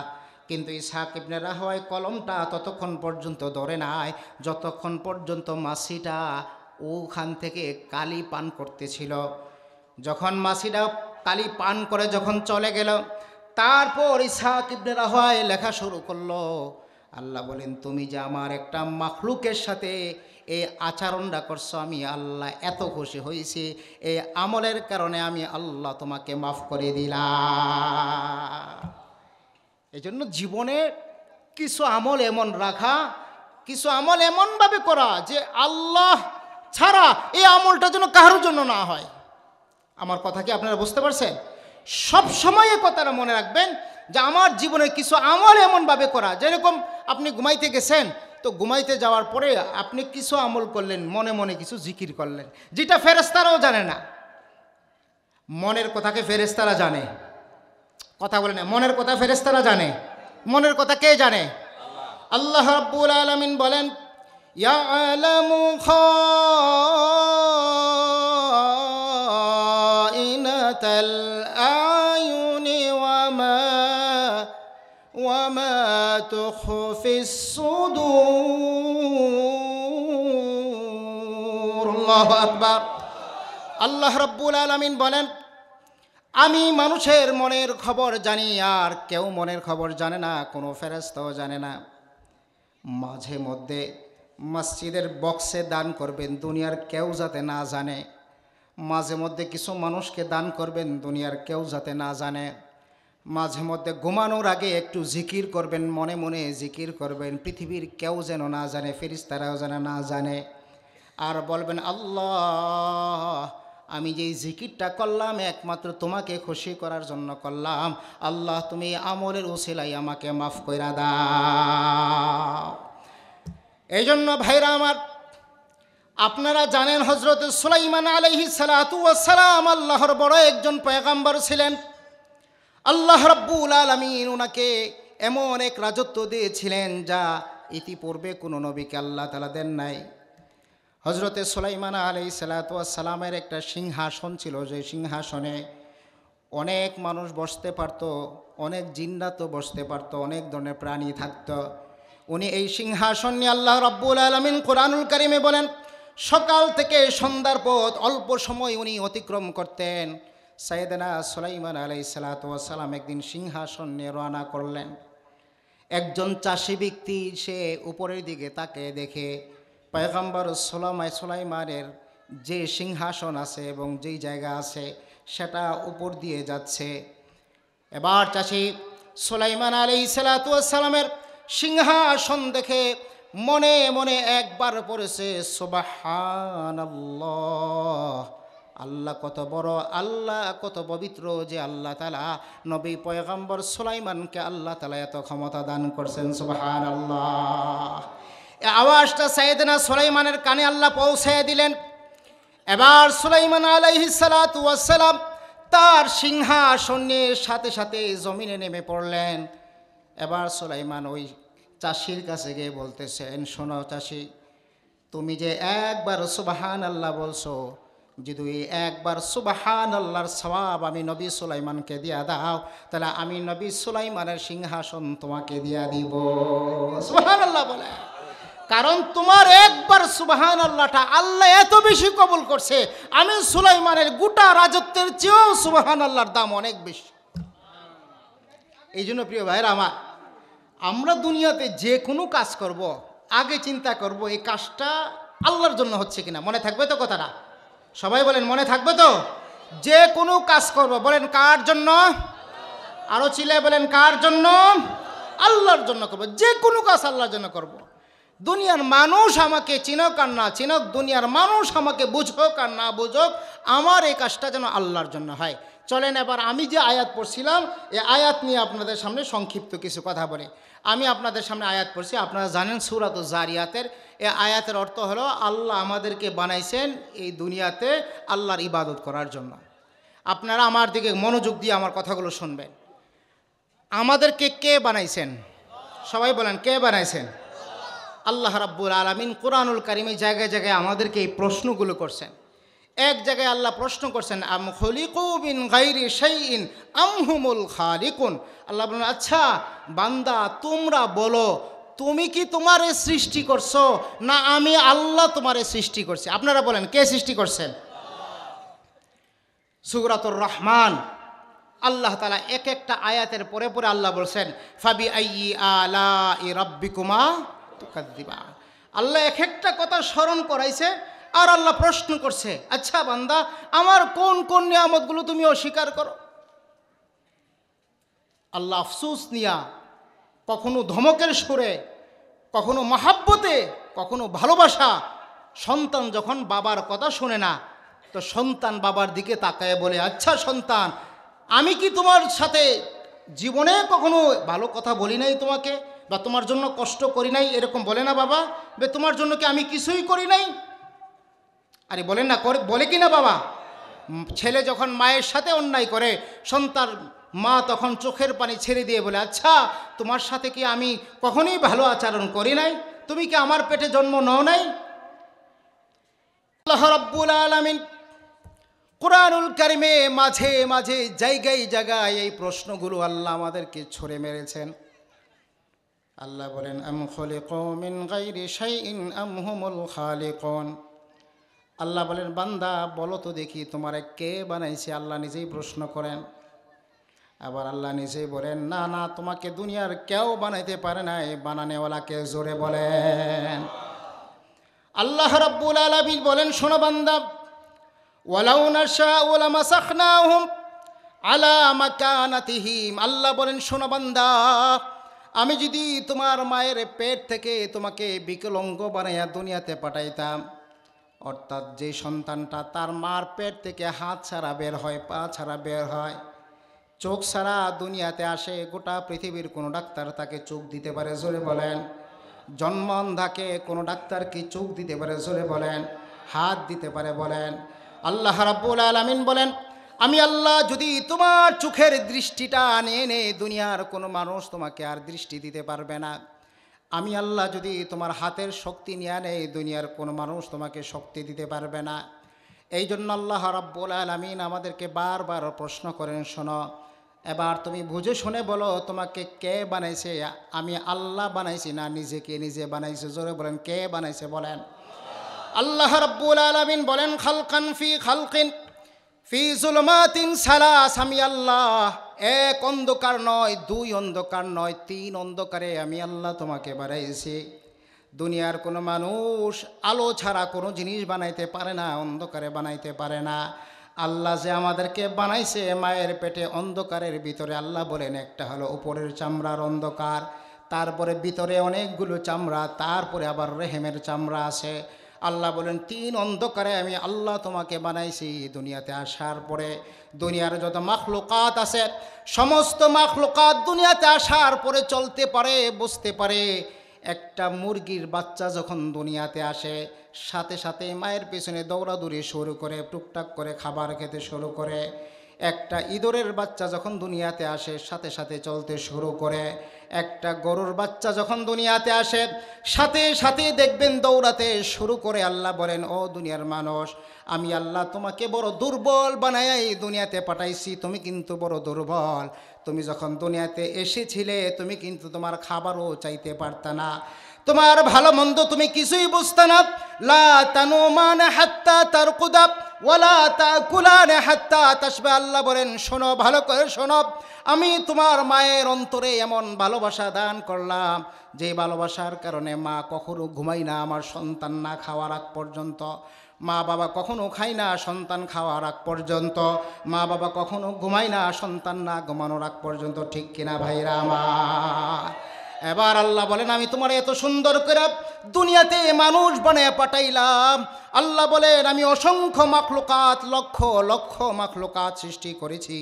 কিন্তু ইসহাক ইবনে রাহওয়াই কলমটা ততক্ষণ পর্যন্ত ধরে নাই যতক্ষণ পর্যন্ত মাছিটা ওখান থেকে কালি পান করতেছিল। যখন মাছিটা কালি পান করে যখন চলে গেল, তারপর ইসহাক ইবনে রাহওয়াই লেখা শুরু করলো। আল্লাহ বলেন, তুমি যে আমার একটা মাখলুকের সাথে এই আচরণটা করছো, আমি আল্লাহ এত খুশি হয়েছি, এই আমলের কারণে আমি আল্লাহ তোমাকে মাফ করে দিলাম। এই জন্য জীবনে কিছু আমল এমন রাখা, কিছু আমল এমনভাবে করা যে আল্লাহ ছাড়া এই আমলটা যেন কারোর জন্য না হয়। আমার কথা কি আপনারা বুঝতে পারছেন? সব সময় এই কথাটা মনে রাখবেন যে আমার জীবনে কিছু আমল এমনভাবে করা, যেরকম আপনি ঘুমাইতে গেছেন, তো ঘুমাইতে যাওয়ার পরে আপনি কিছু আমল করলেন, মনে মনে কিছু জিকির করলেন, যেটা ফেরেশতারাও জানে না। মনের কথাকে ফেরেশতারা জানে, কথা বলে না, মনের কথা ফেরেশতারা জানে। মনের কথা কে জানে? আল্লাহ রাব্বুল আলামিন বলেন, ইয়ালামু খাইনাতাল আয়ুনি ওয়ামা তুখফিস সুদূর। আল্লাহু আকবার। আল্লাহ রাব্বুল আলামিন বলেন, আমি মানুষের মনের খবর জানি, আর কেউ মনের খবর জানে না, কোনো ফেরেশতাও জানে না। মাঝে মধ্যে মসজিদের বক্সে দান করবেন, দুনিয়ার কেউ যাতে না জানে। মাঝে মধ্যে কিছু মানুষকে দান করবেন, দুনিয়ার কেউ যাতে না জানে। মাঝে মধ্যে ঘুমানোর আগে একটু জিকির করবেন, মনে মনে জিকির করবেন, পৃথিবীর কেউ যেন না জানে, ফেরেশতারাও যেন না জানে। আর বলবেন, আল্লাহ, আমি যেই জিকিরটা করলাম একমাত্র তোমাকে খুশি করার জন্য করলাম। আল্লাহ, তুমি আমলের উসিলায় আমাকে মাফ কইরা দাও। এই জন্য ভাইরা আমার, আপনারা জানেন হযরত সুলাইমান আলাইহিস সালাতু ওয়াস সালাম আল্লাহর বড় একজন পয়গম্বর ছিলেন। আল্লাহ রাব্বুল আলামিন ওনাকে এমন এক রাজত্ব দিয়েছিলেন যা ইতিপূর্বে কোনো নবীকে আল্লাহ তাআলা দেন নাই। হযরতে সুলাইমান আলাইহিস সালাতু ওয়াস সালামের একটা সিংহাসন ছিল, যে সিংহাসনে অনেক মানুষ বসতে পারত, অনেক জিন্নাতও বসতে পারত, অনেক ধরনের প্রাণী থাকত। উনি এই সিংহাসন নিয়ে আল্লাহ রাব্বুল আলামিন কোরআনুল কারীমে বলেন, সকাল থেকে সন্ধ্যার পথ অল্প সময় উনি অতিক্রম করতেন। সাইয়েদনা সুলাইমান আলাইহিস সালাতু ওয়াস সালাম একদিন সিংহাসন নিয়ে রওনা করলেন। একজন চাষি ব্যক্তি সে উপরের দিকে তাকে দেখে পয়গম্বর সুলাইমানের যে সিংহাসন আছে এবং যেই জায়গা আছে সেটা উপর দিয়ে যাচ্ছে। এবার চাষি সুলাইমান আলাইহিস সালাতু ওয়াস সালামের সিংহাসন দেখে মনে মনে একবার পড়েছে সুবহানাল্লাহ, আল্লাহ কত বড়, আল্লাহ কত পবিত্র, যে আল্লাহ তাআলা নবী পয়গম্বর সুলাইমানকে আল্লাহ তাআলা এত ক্ষমতা দান করছেন। সুবহানাল্লাহ। এই আওয়াজটা সাইয়েদনা সুলাইমানের কানে আল্লাহ পৌঁছে দিলেন। এবার সুলাইমান আলাইহিস সালাতু ওয়াস সালাম তার সিংহাসনের সাথে সাথে জমিনে নেমে পড়লেন। এবার সুলাইমান ওই চাষির কাছে গিয়ে বলতেছেন, শোনো চাষি, তুমি যে একবার সুবহানাল্লাহ বলছো, যদি একবার সুবহানাল্লাহর সওয়াব আমি নবী সুলাইমানকে দিয়া দাও, তাহলে আমি নবী সুলাইমানের সিংহাসন তোমাকে দিয়া দিব। সুবহানাল্লাহ বলে, কারণ তোমার একবার সুবহানাল্লাহটা আল্লাহ এত বেশি কবুল করছে, আমি সুলাইমানের গোটা রাজত্বের চেয়েও সুবহানাল্লাহর দাম অনেক বেশি। এই জন্য প্রিয় ভাইরা আমার, আমরা দুনিয়াতে যে কোনো কাজ করব, আগে চিন্তা করব এই কাজটা আল্লাহর জন্য হচ্ছে কিনা। মনে থাকবে তো কথাটা? সবাই বলেন, মনে থাকবে তো? যে কোনো কাজ করব, বলেন কার জন্য? আরো চিলে বলেন, কার জন্য? আল্লাহর জন্য করব। যে কোনো কাজ আল্লাহর জন্য করব। দুনিয়ার মানুষ আমাকে চিনুক আর না চিনুক, দুনিয়ার মানুষ আমাকে বুঝুক আর না বুঝুক, আমার এই কাজটা যেন আল্লাহর জন্য হয়। চলেন এবার আমি যে আয়াত পড়ছিলাম, এই আয়াত নিয়ে আপনাদের সামনে সংক্ষিপ্ত কিছু কথা বলি। আমি আপনাদের সামনে আয়াত পড়ছি, আপনারা জানেন সূরাতুজ জারিয়াতের। এই আয়াতের অর্থ হলো, আল্লাহ আমাদেরকে বানাইছেন এই দুনিয়াতে আল্লাহর ইবাদত করার জন্য। আপনারা আমার দিকে মনোযোগ দিয়ে আমার কথাগুলো শুনবেন। আমাদেরকে কে বানাইছেন? সবাই বলেন, কে বানাইছেন? আল্লাহ রাব্বুল আলামিন কোরআনুল কারীমে জায়গায় জায়গায় আমাদেরকে এই প্রশ্নগুলো করছেন। এক জায়গায় আল্লাহ প্রশ্ন করছেন, আম খুলিকু মিন গায়রি শাইইন আম হুমুল খালিকুন। আল্লাহ বলেন, আচ্ছা বান্দা তোমরা বলো, তুমি কি তোমারে সৃষ্টি করছো না আমি আল্লাহ তোমারে সৃষ্টি করছি? আপনারা বলেন, কে সৃষ্টি করছেন? সূরাতুর রহমান আল্লাহ তাআলা এক একটা আয়াতের পরে পরে আল্লাহ বলছেন, ফাবি আইয়ি আলাই রাব্বিকুমা তুকাদ্দিবা। আল্লাহ এক একটা কথা স্মরণ করাইছে আর আল্লাহ প্রশ্ন করছে, আচ্ছা বান্দা আমার কোন কোন নিয়ামতগুলো তুমি অস্বীকার করো? আল্লাহ আফসোস নিয়া, কখনো ধমকের সুরে, কখনো মহাব্বতে, কখনো ভালোবাসা। সন্তান যখন বাবার কথা শোনে না, তো সন্তান বাবার দিকে তাকায় বলে, আচ্ছা সন্তান, আমি কি তোমার সাথে জীবনে কখনো ভালো কথা বলি নাই তোমাকে, বা তোমার জন্য কষ্ট করি নাই, এরকম বলে না বাবা? বে তোমার জন্য কি আমি কিছুই করি নাই? আরে বলেন না, বলে কি না বাবা? ছেলে যখন মায়ের সাথে অন্যায় করে, সন্তান মা তখন চোখের পানি ছেড়ে দিয়ে বলে, আচ্ছা তোমার সাথে কি আমি কখনোই ভালো আচরণ করি নাই? তুমি কি আমার পেটে জন্ম নাও নাই? আল্লাহ রাব্বুল আলামিন কোরআনুল কারীমে মাঝে মাঝে জায়গায় জায়গায় এই প্রশ্নগুলো আল্লাহ আমাদেরকে ছড়ে মেরেছেন। আল্লাহ বলেন, আম খুলিকু মিন গায়রি শাইইন আম হুমুল খালিকুন। আল্লাহ বলেন, বান্দা বলো তো দেখি তোমারে কে বানাইছে? আল্লাহ নিজেই প্রশ্ন করেন। আবার আল্লাহ নিজেই বলেন, না না, তোমাকে দুনিয়ার কেউ বানাইতে পারে নাই, বানানেওয়ালাকে। জোরে বলেন। আল্লাহ রাব্বুল আলামিন বলেন, শোনো বান্দা, ওয়ালাউ নাশাউ লামাসাখনাহুম আলা মাকানাতিহিম। আল্লাহ বলেন, শোনো বান্দা, আমি যদি তোমার মায়ের পেট থেকে তোমাকে বিকলাঙ্গ বানাইয়া দুনিয়াতে পাঠাইতাম, অর্থাৎ যে সন্তানটা তার মার পেট থেকে হাত ছাড়া বের হয়, পা ছাড়া বের হয়, চোখ ছাড়া দুনিয়াতে আসে, গোটা পৃথিবীর কোনো ডাক্তার তাকে চোখ দিতে পারে? জোরে বলেন। জন্মন্ধাকে কোনো ডাক্তার কি চোখ দিতে পারে? জোরে বলেন। হাত দিতে পারে? বলেন। আল্লাহ রাব্বুল আলামিন বলেন, আমি আল্লাহ যদি তোমার চোখের দৃষ্টিটা নিয়ে নে, দুনিয়ার কোনো মানুষ তোমাকে আর দৃষ্টি দিতে পারবে না। আমি আল্লাহ যদি তোমার হাতের শক্তি নিয়ে নেই, দুনিয়ার কোনো মানুষ তোমাকে শক্তি দিতে পারবে না। এই জন্য আল্লাহ রাব্বুল আলামিন আমাদেরকে বারবার প্রশ্ন করেন, শোনো, এবার তুমি বুঝে শুনে বলো, তোমাকে কে বানাইছে? আমি আল্লাহ বানাইছি না নিজেকে নিজে বানাইছে? জোরে বলেন, কে বানাইছে? বলেন। আল্লাহ রাব্বুল আলামিন বলেন, খালকান ফি খালকিন ফি যুলুমাতিন সালাস। আমি আল্লাহ এক অন্ধকার নয়, দুই অন্ধকার নয়, তিন অন্ধকারে আমি আল্লাহ তোমাকে বানাইছি। দুনিয়ার কোনো মানুষ আলো ছাড়া কোনো জিনিস বানাইতে পারে না, অন্ধকারে বানাইতে পারে না। আল্লাহ যে আমাদেরকে বানাইছে মায়ের পেটে অন্ধকারের ভিতরে, আল্লাহ বলেন, একটা হলো উপরের চামড়ার অন্ধকার, তারপরে ভিতরে অনেকগুলো চামড়া, তারপরে আবার রেহেমের চামড়া আছে। আল্লাহ বলেন, তিন অন্ধকারে আমি আল্লাহ তোমাকে বানাইছি। দুনিয়াতে আসার পরে দুনিয়ার যত মাখলুকাত আছে, সমস্ত মাখলুকাত দুনিয়াতে আসার পরে চলতে পারে, বুঝতে পারে। একটা মুরগির বাচ্চা যখন দুনিয়াতে আসে, সাথে সাথে মায়ের পেছনে দৌড়াদৌড়ি শুরু করে, টুকটাক করে খাবার খেতে শুরু করে। একটা ইঁদুরের বাচ্চা যখন দুনিয়াতে আসে, সাথে সাথে চলতে শুরু করে। একটা গরুর বাচ্চা যখন দুনিয়াতে আসে, সাথে সাথে দেখবেন দৌড়াতে শুরু করে। আল্লাহ বলেন, ও দুনিয়ার মানুষ, আমি আল্লাহ তোমাকে বড় দুর্বল বানায় এই দুনিয়াতে পাঠাইছি। তুমি কিন্তু বড় দুর্বল। তুমি যখন দুনিয়াতে এসেছিলে, তুমি কিন্তু তোমার খাবারও চাইতে পারতা না, তোমার ভালো মন্দ তুমি কিছুই বুঝতে না। লা তানুমান হাত্তা তারকুদা ওয়ালা তাকুলান হাত্তা তাশবা। আল্লাহ বলেন, শোনো, ভালো করে শোনো, আমি তোমার মায়ের অন্তরে এমন ভালোবাসা দান করলাম, যে ভালোবাসার কারণে মা কখনো ঘুমাই না আমার সন্তান না খাওয়ার আগ পর্যন্ত। মা বাবা কখনো খায় না সন্তান খাওয়ার আগ পর্যন্ত। মা বাবা কখনো ঘুমায় না সন্তান না ঘুমানোর আগ পর্যন্ত। ঠিক কিনা ভাইরা আমার? এবার আল্লাহ বলেন, আমি তোমার এত সুন্দর করে দুনিয়াতে মানুষ বানিয়ে পাঠাইলাম। আল্লাহ বলেন, আমি অসংখ্য মাখলুকাত, লক্ষ লক্ষ মাখলুকাত সৃষ্টি করেছি,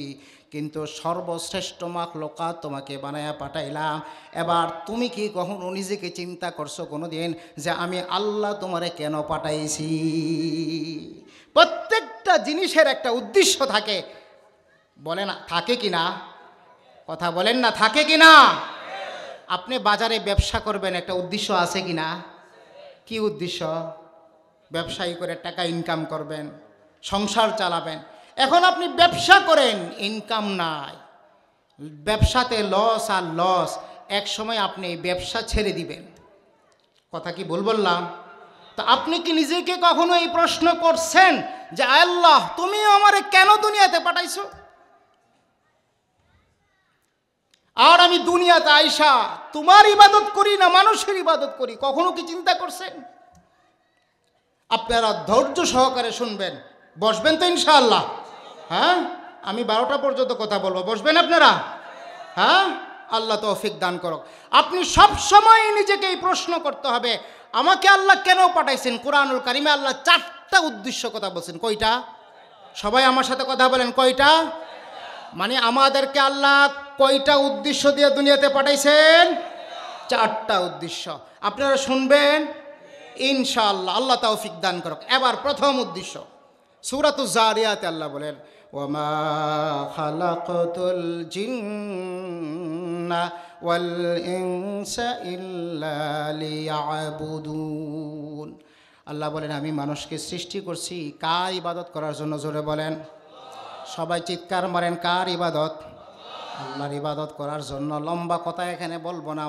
কিন্তু সর্বশ্রেষ্ঠ মাখলুকাত তোমাকে বানায়া পাঠাইলাম। এবার তুমি কি কখনো নিজেকে চিন্তা করছো কোনো দিন যে আমি আল্লাহ তোমারে কেন পাঠাইছি? প্রত্যেকটা জিনিসের একটা উদ্দেশ্য থাকে, বলে না? থাকে কি না? কথা বলেন না, থাকে কি না? আপনি বাজারে ব্যবসা করবেন, একটা উদ্দেশ্য আছে কি না? কি উদ্দেশ্য? ব্যবসায়ী করে টাকা ইনকাম করবেন, সংসার চালাবেন। এখন আপনি ব্যবসা করেন, ইনকাম নাই, ব্যবসাতে লস আর লস। এক সময় আপনি ব্যবসা ছেড়ে দিবেন। কথা কি ভুল বললাম? তো আপনি কি নিজেকে কখনো এই প্রশ্ন করছেন যে আল্লাহ তুমি আমারে কেন দুনিয়াতে পাঠাইছো? আর আমি দুনিয়াতে আইসা তোমার ইবাদত করি না মানুষের ইবাদত করি? কখনো কি চিন্তা করছেন? আপনারা ধৈর্য সহকারে শুনবেন, বসবেন তো ইনশাআল্লাহ? হ্যাঁ, আমি 12টা পর্যন্ত কথা বলবো, বসবেন আপনারা? হ্যাঁ, আল্লাহ তৌফিক দান করুক। আপনি সব সময় নিজেকে এই প্রশ্ন করতে হবে, আমাকে আল্লাহ কেন পাঠাইছেন? কোরআনুল কারিমে আল্লাহ 4টা উদ্দেশ্য কথা বলছেন। কয়টা? সবাই আমার সাথে কথা বলেন, কয়টা? মানে আমাদেরকে আল্লাহ কয়টা উদ্দেশ্য দিয়ে দুনিয়াতে পাঠাইছেন? 4টা উদ্দেশ্য। আপনারা শুনবেন ইনশাআল্লাহ, আল্লাহ তৌফিক দান করুক। এবার প্রথম উদ্দেশ্য, সূরাতুজ জারিয়াতে আল্লাহ বলেন, ওয়ামা খালাকতুল জিন্না ওয়াল ইনসা ইল্লা লিয়াবুদুন। আল্লাহ বলেন, আমি মানুষকে সৃষ্টি করছি কার ইবাদত করার জন্য? জোরে বলেন, সবাই চিৎকার মারেন, কার ইবাদত? আল্লাহর ইবাদত করার জন্য। লম্বা কথা এখানে বলবো না,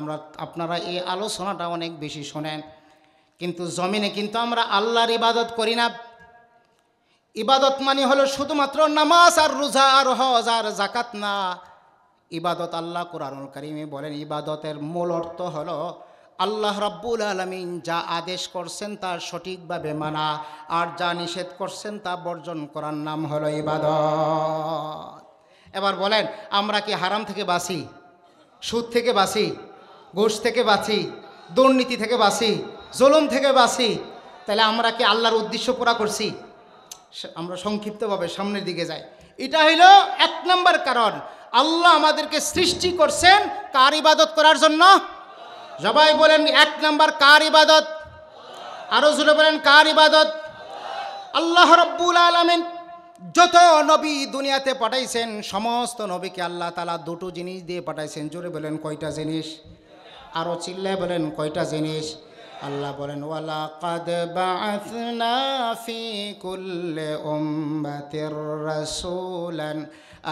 আপনারা এই আলোচনাটা অনেক বেশি শোনেন, কিন্তু জমিনে কিন্তু আমরা আল্লাহর ইবাদত করি না। ইবাদত মানে হলো শুধুমাত্র নামাজ আর রোজা আর হজ আর জাকাত না। ইবাদত আল্লাহ কুরআনুল কারীমে বলেন ইবাদতের মূল অর্থ হলো আল্লাহ রাব্বুল আলামিন যা আদেশ করছেন তা সঠিকভাবে মানা, আর যা নিষেধ করছেন তা বর্জন করার নাম হলো ইবাদত। এবার বলেন, আমরা কি হারাম থেকে বাঁচি, সুদ থেকে বাঁচি, ঘুষ থেকে বাঁচি, দুর্নীতি থেকে বাঁচি, জুলুম থেকে বাঁচি? তাহলে আমরা কি আল্লাহর উদ্দেশ্য পুরা করছি? আমরা সংক্ষিপ্তভাবে সামনের দিকে যাই। এটা হইল এক নম্বর কারণ। আল্লাহ আমাদেরকে সৃষ্টি করছেন কার ইবাদত করার জন্য? সবাই বলেন এক নম্বর কার ইবাদত? আরো জোরে বলেন কার ইবাদত? আল্লাহ রাব্বুল আলামিন যত নবী দুনিয়াতে পাঠাইছেন সমস্ত নবীকে আল্লাহ তাআলা দুটো জিনিস দিয়ে পাঠাইছেন। জোরে বলেন কয়টা জিনিস? আরো চিল্লায় বলেন কয়টা জিনিস? আল্লাহ বলেন ওয়ালাকাদ বাআসনা ফি কুল্লি উম্মাতির রাসূলান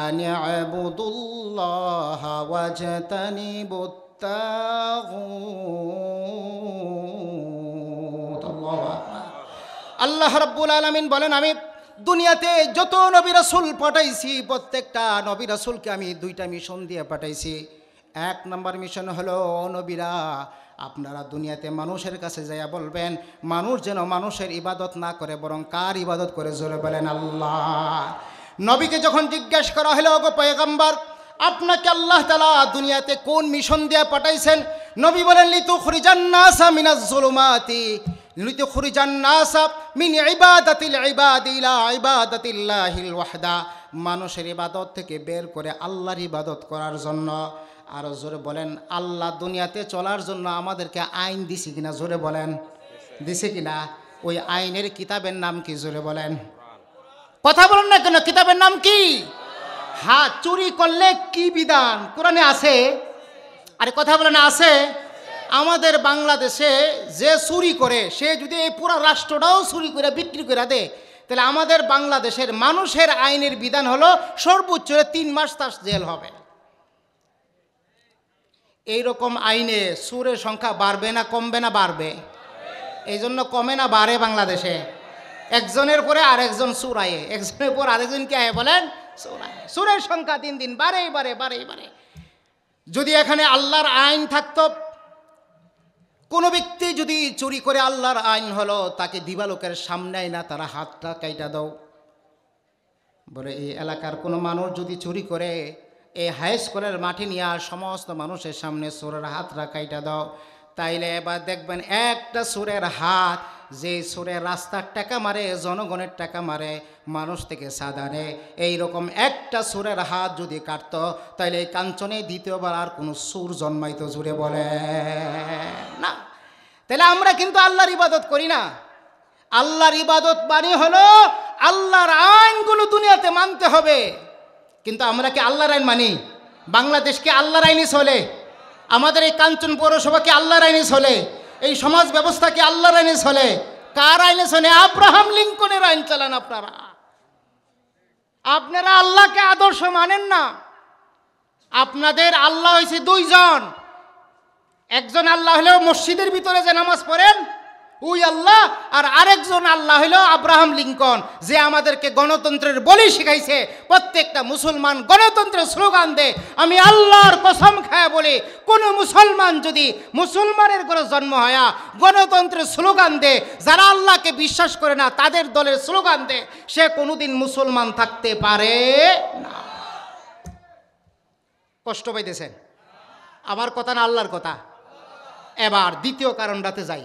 আন ইবুদুল্লাহা ওয়াজতানিবুত তাগুত। আল্লাহু আকবার। আল্লাহ রাব্বুল আলামিন বলেন আমি দুনিয়াতে যত নবী রাসূল পাঠাইছি প্রত্যেকটা নবী রাসূলকে আমি দুইটা মিশন দিয়ে পাঠাইছি। এক নম্বর মিশন হলো, নবীরা আপনারা দুনিয়াতে মানুষের কাছে যাইয়া বলবেন মানুষ যেন মানুষের ইবাদত না করে বরং কার ইবাদত করে? জোরে বলেন আল্লাহ। নবীকে যখন জিজ্ঞাসা করা হলো ওগো পয়গম্বর আপনাকে আল্লাহ তাআলা দুনিয়াতে কোন মিশন দিয়ে পাঠাইছেন? নবী বলেন লিতুখরিজান নাসা মিনাজ যুলুমাতি লিতুখরিজান নাসা মিন ইবাদাতিল ইবাদি ইলা ইবাদাতিল্লাহিল ওয়াহদা, মানুষের ইবাদত থেকে বের করে আল্লাহর ইবাদত করার জন্য। আরো জোরে বলেন আল্লাহ দুনিয়াতে চলার জন্য আমাদেরকে আইন দিছে কিনা? জোরে বলেন দিছে কিনা? ওই আইনের কিতাবের নাম কি? জোরে বলেন। কথা বলেন না কেন? কিতাবের নাম কি? হ্যাঁ, চুরি করলে কি বিধান কোরআনে আছে? আরে কথা বলেন আছে? আমাদের বাংলাদেশে যে চুরি করে সে যদি এই পুরো রাষ্ট্রটাও চুরি করে বিক্রি করে দেয় তাহলে আমাদের বাংলাদেশের মানুষের আইনের বিধান হলো সর্বোচ্চ 3 মাস তার জেল হবে। এইরকম আইনে সুরের সংখ্যা বাড়বে না কমবে? না বাড়বে। এই জন্য কমে না বাড়ে বাংলাদেশে? একজনের পরে আরেকজন সুর আয়ে, একজনের পর আরেকজন কি আয়ে বলেন? সুর আয়ে। সুরের সংখ্যা দিন দিন বাড়েই বাড়ে বাড়েই বাড়ে। যদি এখানে আল্লাহর আইন থাকতো, কোনো ব্যক্তি যদি চুরি করে আল্লাহর আইন হলো তাকে দিবালোকের সামনে না তারা হাতটা কাইটা দাও। বলে এই এলাকার কোনো মানুষ যদি চুরি করে এই হাই স্কুলের মাঠে নিয়ে সমস্ত মানুষের সামনে চোরের হাতটা কাইটা দাও, তাইলে এবার দেখবেন একটা চোরের হাত যে চোরের রাস্তার টাকা মারে, জনগণের টাকা মারে, মানুষ থেকে সাদা নেয়, এইরকম একটা চোরের হাত যদি কাটত তাইলে এই কাঞ্চনে দ্বিতীয়বার আর কোনো চোর জন্মাইতো? জুড়ে বলে না। তাহলে আমরা কিন্তু আল্লাহর ইবাদত করি না। আল্লাহর ইবাদত মানে হলো আল্লাহর আইনগুলো দুনিয়াতে মানতে হবে। কিন্তু আমরা কি আল্লাহর আইন মানি? বাংলাদেশ কি আল্লাহর আইনে চলে? আমাদের এই কাঞ্চন পৌরসভা কি আল্লাহর আইনে চলে? এই সমাজ ব্যবস্থা কি আল্লাহর আইনে চলে? কার আইনে চলে? আব্রাহাম লিঙ্কনের আইন চালান আপনারা। আপনারা আল্লাহকে আদর্শ মানেন না। আপনাদের আল্লাহ হয়েছে দুইজন। একজন আল্লাহ হলো মসজিদের ভিতরে যে নামাজ পড়েন ওই আল্লাহ, আর আরেকজন আল্লাহ হলো আব্রাহাম লিঙ্কন যে আমাদেরকে গণতন্ত্রের বলি শিখাইছে। প্রত্যেকটা মুসলমান গণতন্ত্রের স্লোগান দেয়। আমি আল্লাহর কসম খায় বলি কোন মুসলমান যদি মুসলমানের ঘরে জন্ম হয়া গণতন্ত্রের স্লোগান দেয়, যারা আল্লাহকে বিশ্বাস করে না তাদের দলের স্লোগান দেয়, সে কোনোদিন মুসলমান থাকতে পারে না। কষ্ট পাইতেছেন? আমার কথা না আল্লাহর কথা? এবার দ্বিতীয় কারণটাতে যাই।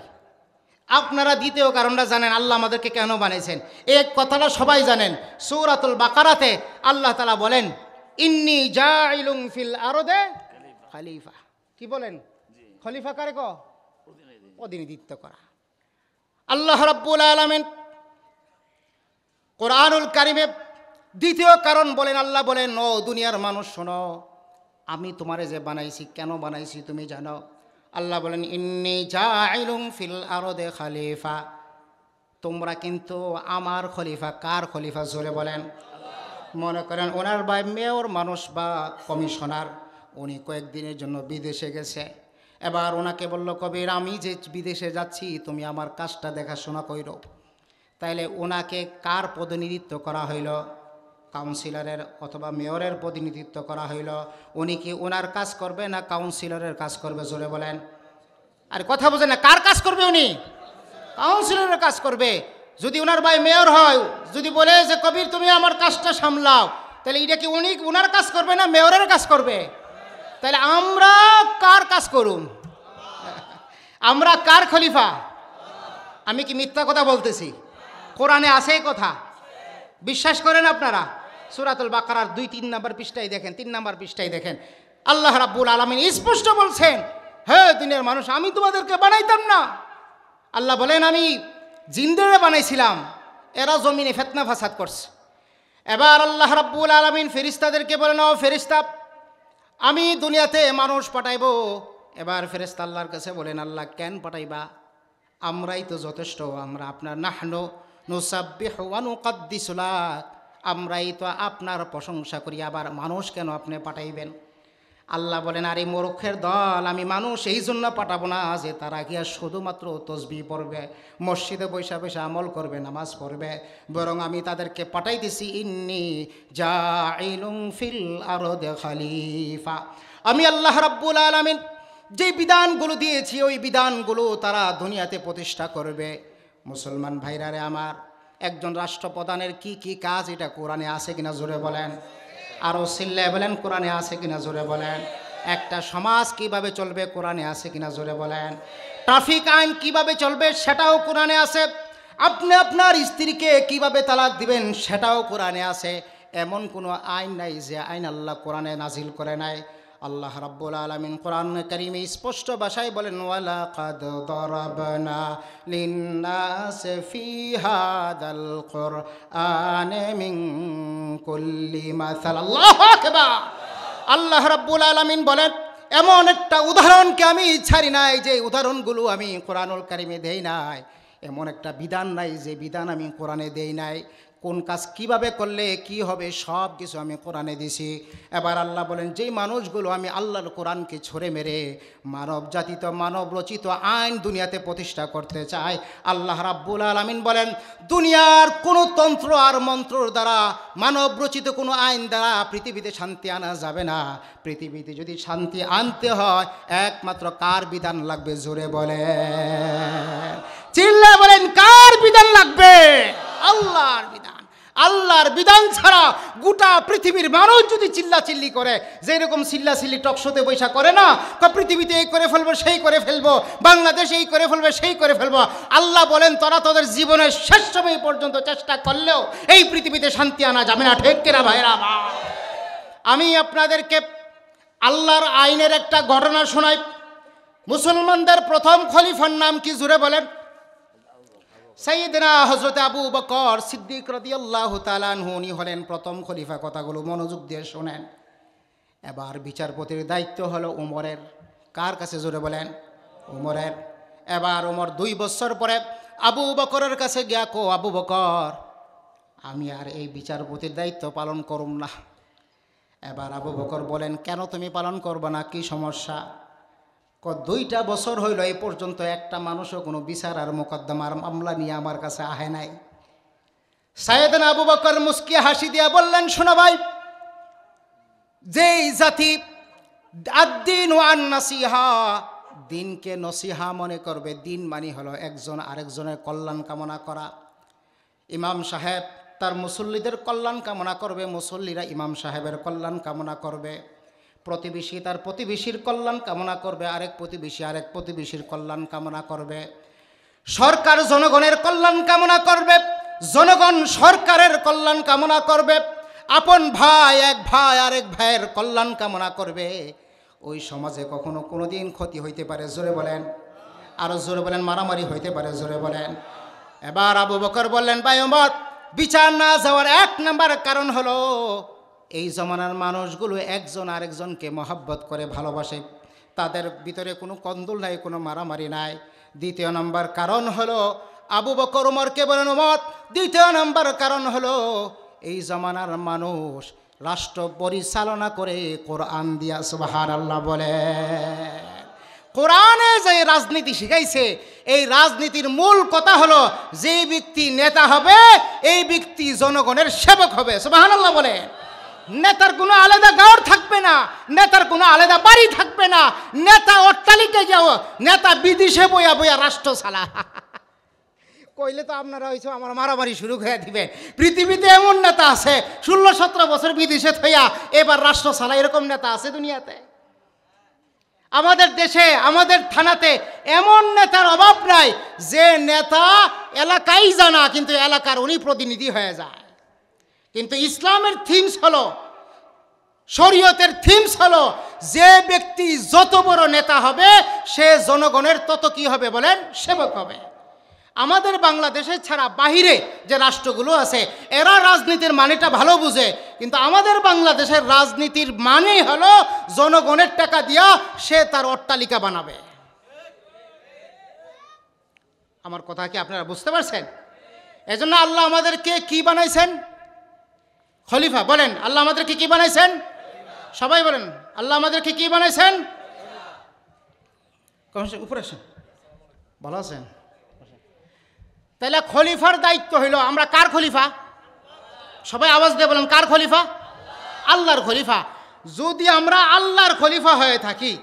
আপনারা দ্বিতীয় কারণটা জানেন আল্লাহ আমাদেরকে কেন বানিয়েছেন? এই কথাটা সবাই জানেন। সূরাতুল বাকারাতে আল্লাহ তাআলা বলেন ইন্নী জাইলুন ফিল আরদে খলিফা। কি বলেন? খলিফা কারে কো? প্রতিনিধিত্ব করা। আল্লাহ রাব্বুল আলামিন কোরআনুল কারীমে দ্বিতীয় কারণ বলেন, আল্লাহ বলেন ও দুনিয়ার মানুষ শোনো, আমি তোমারে যে বানাইছি কেন বানাইছি তুমি জানো? আল্লাহ বলেন ইন্নী জাইলুন ফিল আরদে খলিফা। তোমরা কিন্তু আমার খলিফা। কার খলিফা? জোরে বলেন। মনে করেন ওনার ভাই মেয়র মানুষ বা কমিশনার, উনি কয়েকদিনের জন্য বিদেশে গেছে। এবার ওনাকে বলল কবির আমি যে বিদেশে যাচ্ছি তুমি আমার কাজটা দেখাশোনা কইরো। তাইলে ওনাকে কার প্রতিনিধিত্ব করা হইল? কাউন্সিলরের অথবা মেয়রের প্রতিনিধিত্ব করা হইল। উনি কি ওনার কাজ করবে না কাউন্সিলরের কাজ করবে? জোরে বলেন। আর কথা বোঝেন না, কার কাজ করবে উনি? কাউন্সিলরের কাজ করবে। যদি ওনার ভাই মেয়র হয়, যদি বলে যে কবির তুমি আমার কাজটা সামলাও, তাহলে এটা কি উনি ওনার কাজ করবে না মেয়রের কাজ করবে? তাহলে আমরা কার কাজ করুন? আমরা কার খলিফা? আমি কি মিথ্যা কথা বলতেছি? কোরআনে আছে এই কথা, বিশ্বাস করেন আপনারা? সূরাতুল বাকারার 2-3 নম্বর পৃষ্ঠায় দেখেন, 3 নম্বর পৃষ্ঠায় দেখেন, আল্লাহ রাব্বুল আলামিন স্পষ্ট বলছেন, হে দুনিয়ার মানুষ, আমি তোমাদেরকে বানাইতাম না। আল্লাহ বলেন, আমি জিনদেরকে বানাইছিলাম, এরা জমিনে ফিতনা ফাসাদ করছে। এবার আল্লাহ রাব্বুল আলামিন ফেরেশতাদেরকে বলেন, ও ফেরেশতা, আমি দুনিয়াতে মানুষ পাঠাইব। এবার ফেরেশতা আল্লাহর কাছে বলেন, আল্লাহ কেন পাঠাইবা? আমরাই তো যথেষ্ট। আমরা আপনার নাহনু নুসাব্বিহু ওয়া নুকাদ্দিসু লাক, আমরাই তো আপনার প্রশংসা করি, আবার মানুষ কেন আপনি পাঠাইবেন? আল্লাহ বলেন, আরে মূর্খের দল, আমি মানুষ এই জন্য পাঠাবো না যে তারা গিয়া শুধুমাত্র তসবিহ পড়বে, মসজিদে বৈশা বৈশা আমল করবে, নামাজ পড়বে, বরং আমি তাদেরকে পাঠাইতেছি ইন্নী জাইলুম ফিল আরদি খলিফা। আমি আল্লাহ রাব্বুল আলামিন যে বিধানগুলো দিয়েছি ওই বিধানগুলো তারা দুনিয়াতে প্রতিষ্ঠা করবে। মুসলমান ভাইরারে আমার, একজন রাষ্ট্রপ্রধানের কি কি কাজ এটা কোরআনে আছে কিনা জোরে বলেন? আরও চিল্লায় বলেন, কোরআনে আছে কিনা জোরে বলেন? একটা সমাজ কিভাবে চলবে কোরআনে আছে কিনা জোরে বলেন? ট্রাফিক আইন কিভাবে চলবে সেটাও কোরআনে আছে। আপনি আপনার স্ত্রীকে কিভাবে তালাক দিবেন সেটাও কোরআনে আছে। এমন কোনো আইন নাই যে আইন আল্লাহ কোরআনে নাজিল করে নাই। আল্লাহ রাব্বুল আলামিন কোরআন কারীমে স্পষ্ট ভাষায় বলেন, ওয়ালাকাদ দারাবনা লিন্নাসি ফি হাদাল কুরআনি মিন কুল্লি মাসাল। আল্লাহু আকবার। আল্লাহ রাব্বুল আলামিন বলেন, এমন একটা উদাহরণকে আমি ছাড়ি নাই যে উদাহরণগুলো আমি কোরআনুল কারীমে দেই নাই। এমন একটা বিধান নাই যে বিধান আমি কোরআনে দেই নাই। কোন কাজ কিভাবে করলে কি হবে সব কিছু আমি কোরআনে দিছি। এবার আল্লাহ বলেন, যেই মানুষগুলো আমি আল্লাহর কোরআনকে ছড়ে মেরে মানব জাতিত মানব রচিত আইন দুনিয়াতে প্রতিষ্ঠা করতে চায়, আল্লাহ রাব্বুল আলামিন বলেন, দুনিয়ার কোনো তন্ত্র আর মন্ত্রর দ্বারা, মানব রচিত কোনো আইন দ্বারা পৃথিবীতে শান্তি আনা যাবে না। পৃথিবীতে যদি শান্তি আনতে হয় একমাত্র কার বিধান লাগবে? জোরে বলেন, চিল্লায় বলেন, কার বিধান লাগবে? আল্লাহর বিধান। আল্লাহর বিধান ছাড়া গোটা পৃথিবীর মানুষ যদি চিল্লাচিল্লি করে, যেরকম চিল্লাচিল্লি টকশোতে বৈশা করে না, পৃথিবীতে এই করে ফেলবো সেই করে ফেলবো, বাংলাদেশ এই করে ফেলবে সেই করে ফেলবো, আল্লাহ বলেন তোরা তোদের জীবনের শেষ সময় পর্যন্ত চেষ্টা করলেও এই পৃথিবীতে শান্তি আনা যাবে না। ঠিক কিনা ভাইরা? আমি আপনাদেরকে আল্লাহর আইনের একটা ঘটনা শোনাই। মুসলমানদের প্রথম খলিফার নাম কি জুড়ে বলেন? সাইয়েদনা হযরত আবু বকর সিদ্দিক রাদিয়াল্লাহু তাআলা আনহু, উনি হলেন প্রথম খলিফা। কথাগুলো মনোযোগ দিয়ে শোনেন। এবার বিচারপতির দায়িত্ব হলো উমরের। কার কাছে? জোরে বলেন, উমরের। এবার উমর 2 বছর পরে আবু বকরের কাছে গিয়া কো, আবু বকর, আমি আর এই বিচারপতির দায়িত্ব পালন করুম না। এবার আবু বকর বলেন, কেন তুমি পালন করবে না? কি সমস্যা? 2টা বছর হইল এই পর্যন্ত একটা মানুষও কোনো বিচার আর মোকদ্দমার মামলা নিয়ে আমার কাছে আহে নাই। সাইয়েদনা আবু বকর মুস্কি হাসি দিয়া বললেন, শোনো ভাই, যেই জাতি আদ-দীন ওয়ান নাসিহা, দিনকে নসিহা মনে করবে, দিন মানে হলো একজন আরেকজনের কল্যাণ কামনা করা। ইমাম সাহেব তার মুসল্লিদের কল্যাণ কামনা করবে, মুসল্লিরা ইমাম সাহেবের কল্যাণ কামনা করবে। প্রতিবেশী তার প্রতিবেশীর কল্যাণ কামনা করবে, আরেক প্রতিবেশী আরেক প্রতিবেশীর কল্যাণ কামনা করবে। সরকার জনগণের কল্যাণ কামনা করবে, জনগণ সরকারের কল্যাণ কামনা করবে। আপন ভাই এক ভাই আরেক ভাইয়ের কল্যাণ কামনা করবে। ওই সমাজে কখনো কোনো দিন ক্ষতি হইতে পারে? জোরে বলেন, আরো জোরে বলেন, মারামারি হইতে পারে? জোরে বলেন। এবার আবু বকর বললেন, ভাই ওমর, বিচার না যাওয়ার 1 নাম্বার কারণ হলো এই জমানার মানুষগুলো একজন আরেকজনকে মহব্বত করে, ভালোবাসে, তাদের ভিতরে কোনো কন্দল নাই, কোনো মারামারি নাই। 2 নম্বর কারণ হলো, আবু বকর ওমরকে বলেন, ওমর, 2 নম্বর কারণ হলো এই জমানার মানুষ রাষ্ট্র পরিচালনা করে কোরআন দিয়া। সুবহানাল্লাহ বলে। কোরআনে যে রাজনীতি শিখাইছে, এই রাজনীতির মূল কথা হলো যে ব্যক্তি নেতা হবে এই ব্যক্তি জনগণের সেবক হবে। সুবহানাল্লাহ বলে। নেতার কোনো আলাদা গাঁর থাকবে না, নেতার কোনো আলাদা বাড়ি থাকবে না, নেতা অট্টালিকায় যাও, নেতা বিদেশে বইয়া বইয়া রাষ্ট্র চালা। কইলে তো আপনারা হয়েছে আমার মারামারি শুরু করে দিবেন। পৃথিবীতে এমন নেতা আছে 16-17 বছর বিদেশে থইয়া এবার রাষ্ট্র চালা, এরকম নেতা আছে দুনিয়াতে। আমাদের দেশে আমাদের থানাতে এমন নেতার অভাব নাই যে নেতা এলাকাই জানা কিন্তু এলাকার উনি প্রতিনিধি হয়ে যায়। কিন্তু ইসলামের থিমস হলো, শরীয়তের থিমস হলো, যে ব্যক্তি যত বড় নেতা হবে সে জনগণের তত কি হবে বলেন, সেবক হবে। আমাদের বাংলাদেশে ছাড়া বাহিরে যে রাষ্ট্রগুলো আছে এরা রাজনীতির মানেটা ভালো বুঝে, কিন্তু আমাদের বাংলাদেশের রাজনীতির মানে হলো জনগণের টাকা দিয়া সে তার অট্টালিকা বানাবে। আমার কথা কি আপনারা বুঝতে পারছেন? এজন্য আল্লাহ আমাদেরকে কি বানাইছেন? খলিফা। বলেন আল্লাহ আমাদেরকে কি বানাইছেন? সবাই বলেন আল্লাহ আমাদেরকে কি বানাইছেন? উপরে আসেন, ভালো আছেন? তাহলে খলিফার দায়িত্ব হইল, আমরা কার খলিফা? সবাই আওয়াজ দিয়ে বলেন কার খলিফা? আল্লাহর খলিফা। যদি আমরা আল্লাহর খলিফা হয়ে থাকি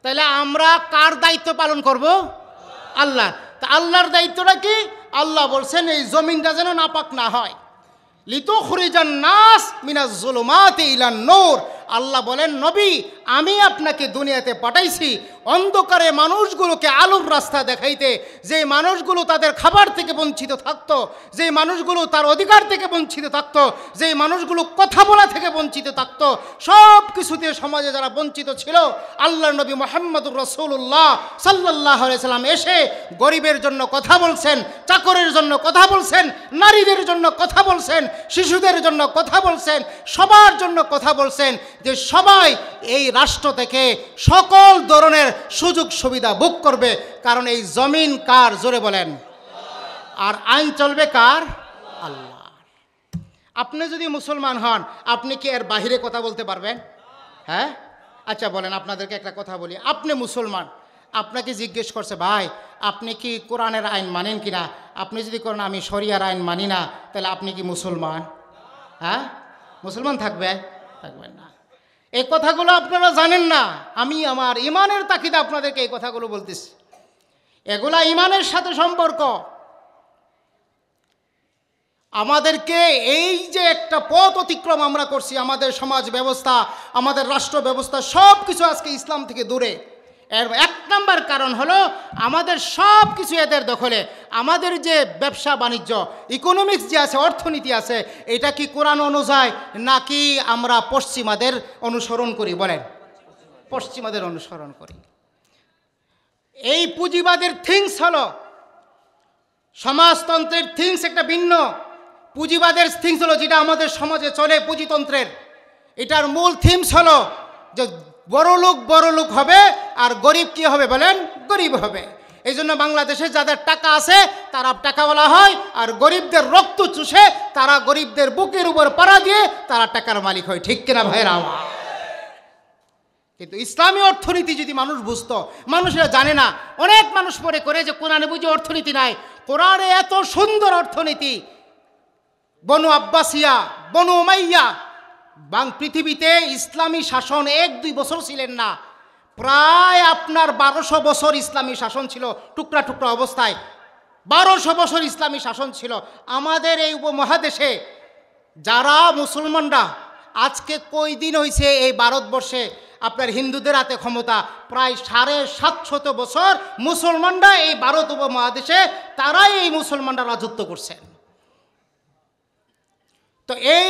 তাহলে আমরা কার দায়িত্ব পালন করব? আল্লাহ। তা আল্লাহর দায়িত্বটা কি? আল্লাহ বলছেন এই জমিনটা যেন নাপাক না হয়। লিতুখরিজান নাস মিনাজ যুলুমাতি ইলান নূর। আল্লাহ বলেন নবী আমি আপনাকে দুনিয়াতে পাঠাইছি অন্ধকারে মানুষগুলোকে আলোর রাস্তা দেখাইতে। যে মানুষগুলো তাদের খাবার থেকে বঞ্চিত থাকতো, যে মানুষগুলো তার অধিকার থেকে বঞ্চিত থাকতো, যে মানুষগুলো কথা বলা থেকে বঞ্চিত থাকতো, সব কিছুতে সমাজে যারা বঞ্চিত ছিল আল্লাহর নবী মুহাম্মদুর রাসূলুল্লাহ সাল্লাল্লাহু আলাইহি সাল্লাম এসে গরিবের জন্য কথা বলছেন, চাকরের জন্য কথা বলছেন, নারীদের জন্য কথা বলছেন, শিশুদের জন্য কথা বলছেন, সবার জন্য কথা বলছেন যে সবাই এই রাষ্ট্র থেকে সকল ধরনের সুযোগ সুবিধা ভোগ করবে। কারণ এই জমিন কার? জোরে বলেন। আর আইন চলবে কার? আল্লাহ। আপনি যদি মুসলমান হন আপনি কি এর বাহিরে কথা বলতে পারবেন? হ্যাঁ? আচ্ছা বলেন, আপনাদেরকে একটা কথা বলি। আপনি মুসলমান, আপনাকে জিজ্ঞেস করছে ভাই আপনি কি কোরআনের আইন মানেন কিনা? আপনি যদি করেন আমি শরিয়ার আইন মানি না, তাহলে আপনি কি মুসলমান? হ্যাঁ, মুসলমান থাকবেন না। এই কথাগুলো আপনারা জানেন না। আমি আমার ইমানের তাকিদে আপনাদেরকে এই কথাগুলো বলতেছি। এগুলা ইমানের সাথে সম্পর্ক। আমাদেরকে এই যে একটা পথ অতিক্রম আমরা করছি, আমাদের সমাজ ব্যবস্থা, আমাদের রাষ্ট্র ব্যবস্থা সব কিছু আজকে ইসলাম থেকে দূরে। এর এক নম্বর কারণ হলো আমাদের সব কিছু এদের দখলে। আমাদের যে ব্যবসা বাণিজ্য, ইকোনমিক্স যে আছে, অর্থনীতি আছে, এটা কি কোরআন অনুযায়ী নাকি আমরা পশ্চিমাদের অনুসরণ করি? বলেন, পশ্চিমাদের অনুসরণ করি। এই পুঁজিবাদের থিংস হলো, সমাজতন্ত্রের থিংস একটা ভিন্ন, পুঁজিবাদের থিংস হলো যেটা আমাদের সমাজে চলে পুঁজিতন্ত্রের। এটার মূল থিমস হলো যে বড় লোক হবে আর গরিব কি হবে বলেন? গরিব হবে। এই জন্য বাংলাদেশে যাদের টাকা আছে তারা টাকাওয়ালা হয়, আর গরিবদের রক্ত চুষে তারা গরিবদের বুকের উপর পাড়া দিয়ে তারা টাকার মালিক হয়। ঠিক কিনা ভাইরা? কিন্তু ইসলামী অর্থনীতি যদি মানুষ বুঝতো, মানুষেরা জানে না। অনেক মানুষ মনে করে যে কোরআনে বুঝি অর্থনীতি নাই। কোরআনে এত সুন্দর অর্থনীতি। বনু আব্বাসিয়া, বনু উমাইয়া, পৃথিবীতে ইসলামী শাসন 1-2 বছর ছিলেন না, প্রায় আপনার 1200 বছর ইসলামী শাসন ছিল টুকরা টুকরা অবস্থায়। 1200 বছর ইসলামী শাসন ছিল আমাদের এই উপমহাদেশে। যারা মুসলমানরা আজকে কয়দিন হয়েছে এই ভারতবর্ষে আপনার হিন্দুদের হাতে ক্ষমতা? প্রায় 750 বছর মুসলমানরা এই ভারত উপমহাদেশে, তারাই এই মুসলমানরা রাজত্ব করছেন। তো এই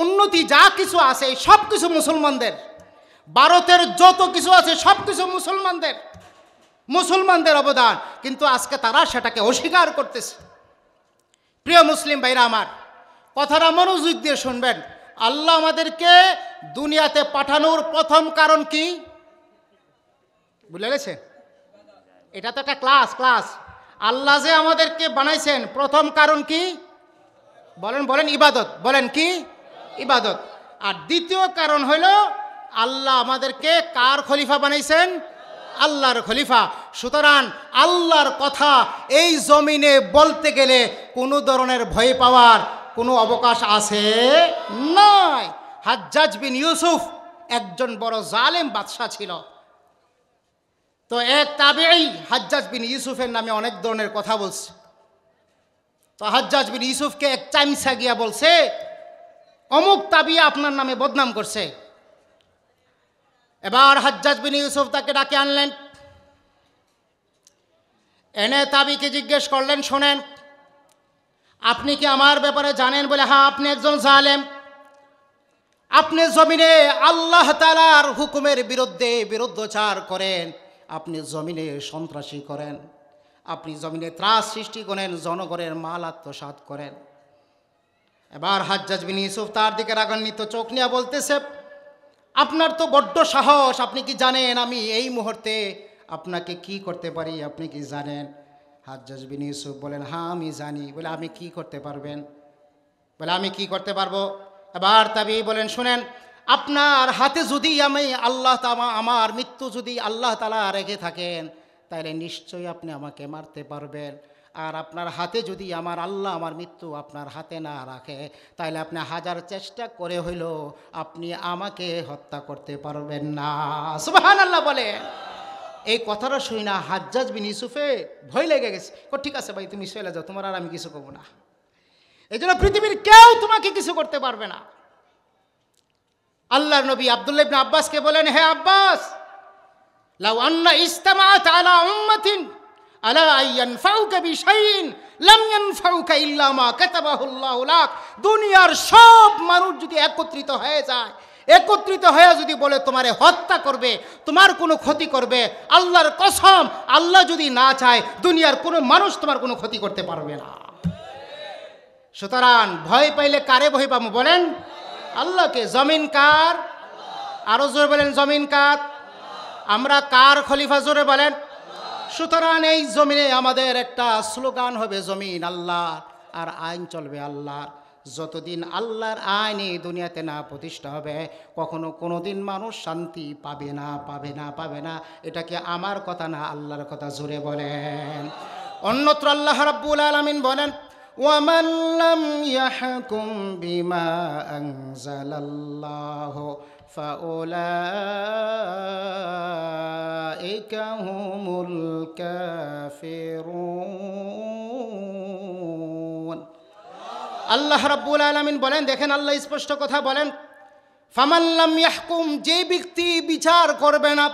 উন্নতি যা কিছু আছে সব কিছু মুসলমানদের। ভারতের যত কিছু আছে সব কিছু মুসলমানদের অবদান, কিন্তু আজকে তারা সেটাকে অস্বীকার করতেছে। প্রিয় মুসলিম ভাইরা আমার, কথাটা মনোযোগ দিয়ে শুনবেন। আল্লাহ আমাদেরকে দুনিয়াতে পাঠানোর প্রথম কারণ কি বুঝে গেছে? এটা তো একটা ক্লাস। আল্লাহ যে আমাদেরকে বানাইছেন প্রথম কারণ কি বলেন? ইবাদত। বলেন কি? ইবাদত। আর দ্বিতীয় কারণ হইল আল্লাহ আমাদেরকে কার খলিফা বানাইছেন? আল্লাহর খলিফা। সুতরাং আল্লাহর কথা এই জমিনে বলতে গেলে কোনো ধরনের ভয় পাওয়ার কোনো অবকাশ আছে নয়। হাজ্জাজ বিন ইউসুফ একজন বড় জালেম বাদশাহ ছিল। তো এক তাবেঈ হাজ্জাজ বিন ইউসুফের নামে অনেক ধরনের কথা বলছে। তো হাজ্জাজ বিন ইউসুফকে এক চামচা গিয়া বলছে, অমুক তাবিয়া আপনার নামে বদনাম করছে। এবার হাজ্জাজ বিন ইউসুফ তাকে ডাকে আনলেন, এনে তাবিকে জিজ্ঞেস করলেন, শোনেন, আপনি কি আমার ব্যাপারে জানেন? বলে, হ্যাঁ, আপনি একজন জালেম, আপনি জমিনে আল্লাহ তাআলার হুকুমের বিরুদ্ধে বিরুদ্ধাচার করেন, আপনি জমিনে সন্ত্রাসী করেন, আপনি জমিনে ত্রাস সৃষ্টি করেন, জনগণের মাল আত্মসাৎ করেন। এবার হাজ্জাজ বিন ইউসুফ তার দিকে রাগান্বিত চোখ নিয়ে বলতেছে, আপনার তো বড্ড সাহস, আপনি কি জানেন আমি এই মুহূর্তে আপনাকে কি করতে পারি? আপনি কি জানেন? হাজ্জাজ বিন ইউসুফ বলেন, হ্যাঁ আমি জানি। বলে, আমি কি করতে পারবেন? বলে, আমি কি করতে পারবো? এবার তাবি বলেন, শুনেন, আপনার হাতে যদি আমি আল্লাহ তাআলা আমার মৃত্যু যদি আল্লাহ তাআলা রেখে থাকেন, তাহলে নিশ্চয়ই আপনি আমাকে মারতে পারবেন। আর আপনার হাতে যদি আমার আল্লাহ আমার মৃত্যু আপনার হাতে না রাখে, তাহলে আপনি হাজার চেষ্টা করে হইল আপনি আমাকে হত্যা করতে পারবেন না। সুবহানাল্লাহ বলে। এই কথাটা শুই না হাজ্জাজ বিন ইউসুফে ভয় লেগে গেছে। ঠিক আছে ভাই, তুমি চলে যাও, তোমার আর আমি কিছু করবো না। এই জন্য পৃথিবীর কেউ তোমাকে কিছু করতে পারবে না। আল্লাহর নবী আব্দুল্লাহ ইবনে আব্বাসকে বলেন, হে আব্বাস, লাউ আন্না ইজতামাআত আলা উম্মাতিন আলা আইয়ানফাউকা বিশাইইন লাম ইয়ানফাউকা ইল্লা মা কাতাবাহু আল্লাহু লাক। দুনিয়ার সব মানুষ যদি একত্রিত হয়ে যায়, একত্রিত হয়ে যদি বলে তোমারে হত্যা করবে, তোমার কোনো ক্ষতি করবে, আল্লাহর কসম, আল্লাহ যদি না চায় দুনিয়ার কোনো মানুষ তোমার কোনো ক্ষতি করতে পারবে না। সুতরাং ভয় পাইলে কারে ভয় পাবো বলেন? আল্লাহকে। জমিন কার? আরো জোরে বলেন, জমিন কার? আমরা কার খলিফা? জোরে বলেন। সুতরাং এই জমিনে আমাদের একটা স্লোগান হবে, জমিন আল্লাহ আর আইন চলবে আল্লাহর। যতদিন আল্লাহর আইন এই দুনিয়াতে না প্রতিষ্ঠা হবে, কখনো কোনোদিন মানুষ শান্তি পাবে না, পাবে না, পাবে না। এটা কি আমার কথা না আল্লাহর কথা? জোরে বলেন। অন্যত্র আল্লাহ রাব্বুল আলামিন বলেন, وَمَنْ لَمْ يَحْكُمْ بِمَا أَنزَلَ اللَّهُ فَأُولَئِكَ هُمُ الْكَافِرُونَ। আল্লাহ রাব্বুল আলামিন বলেন, দেখেন আল্লাহ স্পষ্ট কথা বলেন, ফামান লাম ইয়াহকুম, যে ব্যক্তি বিচার করবে না,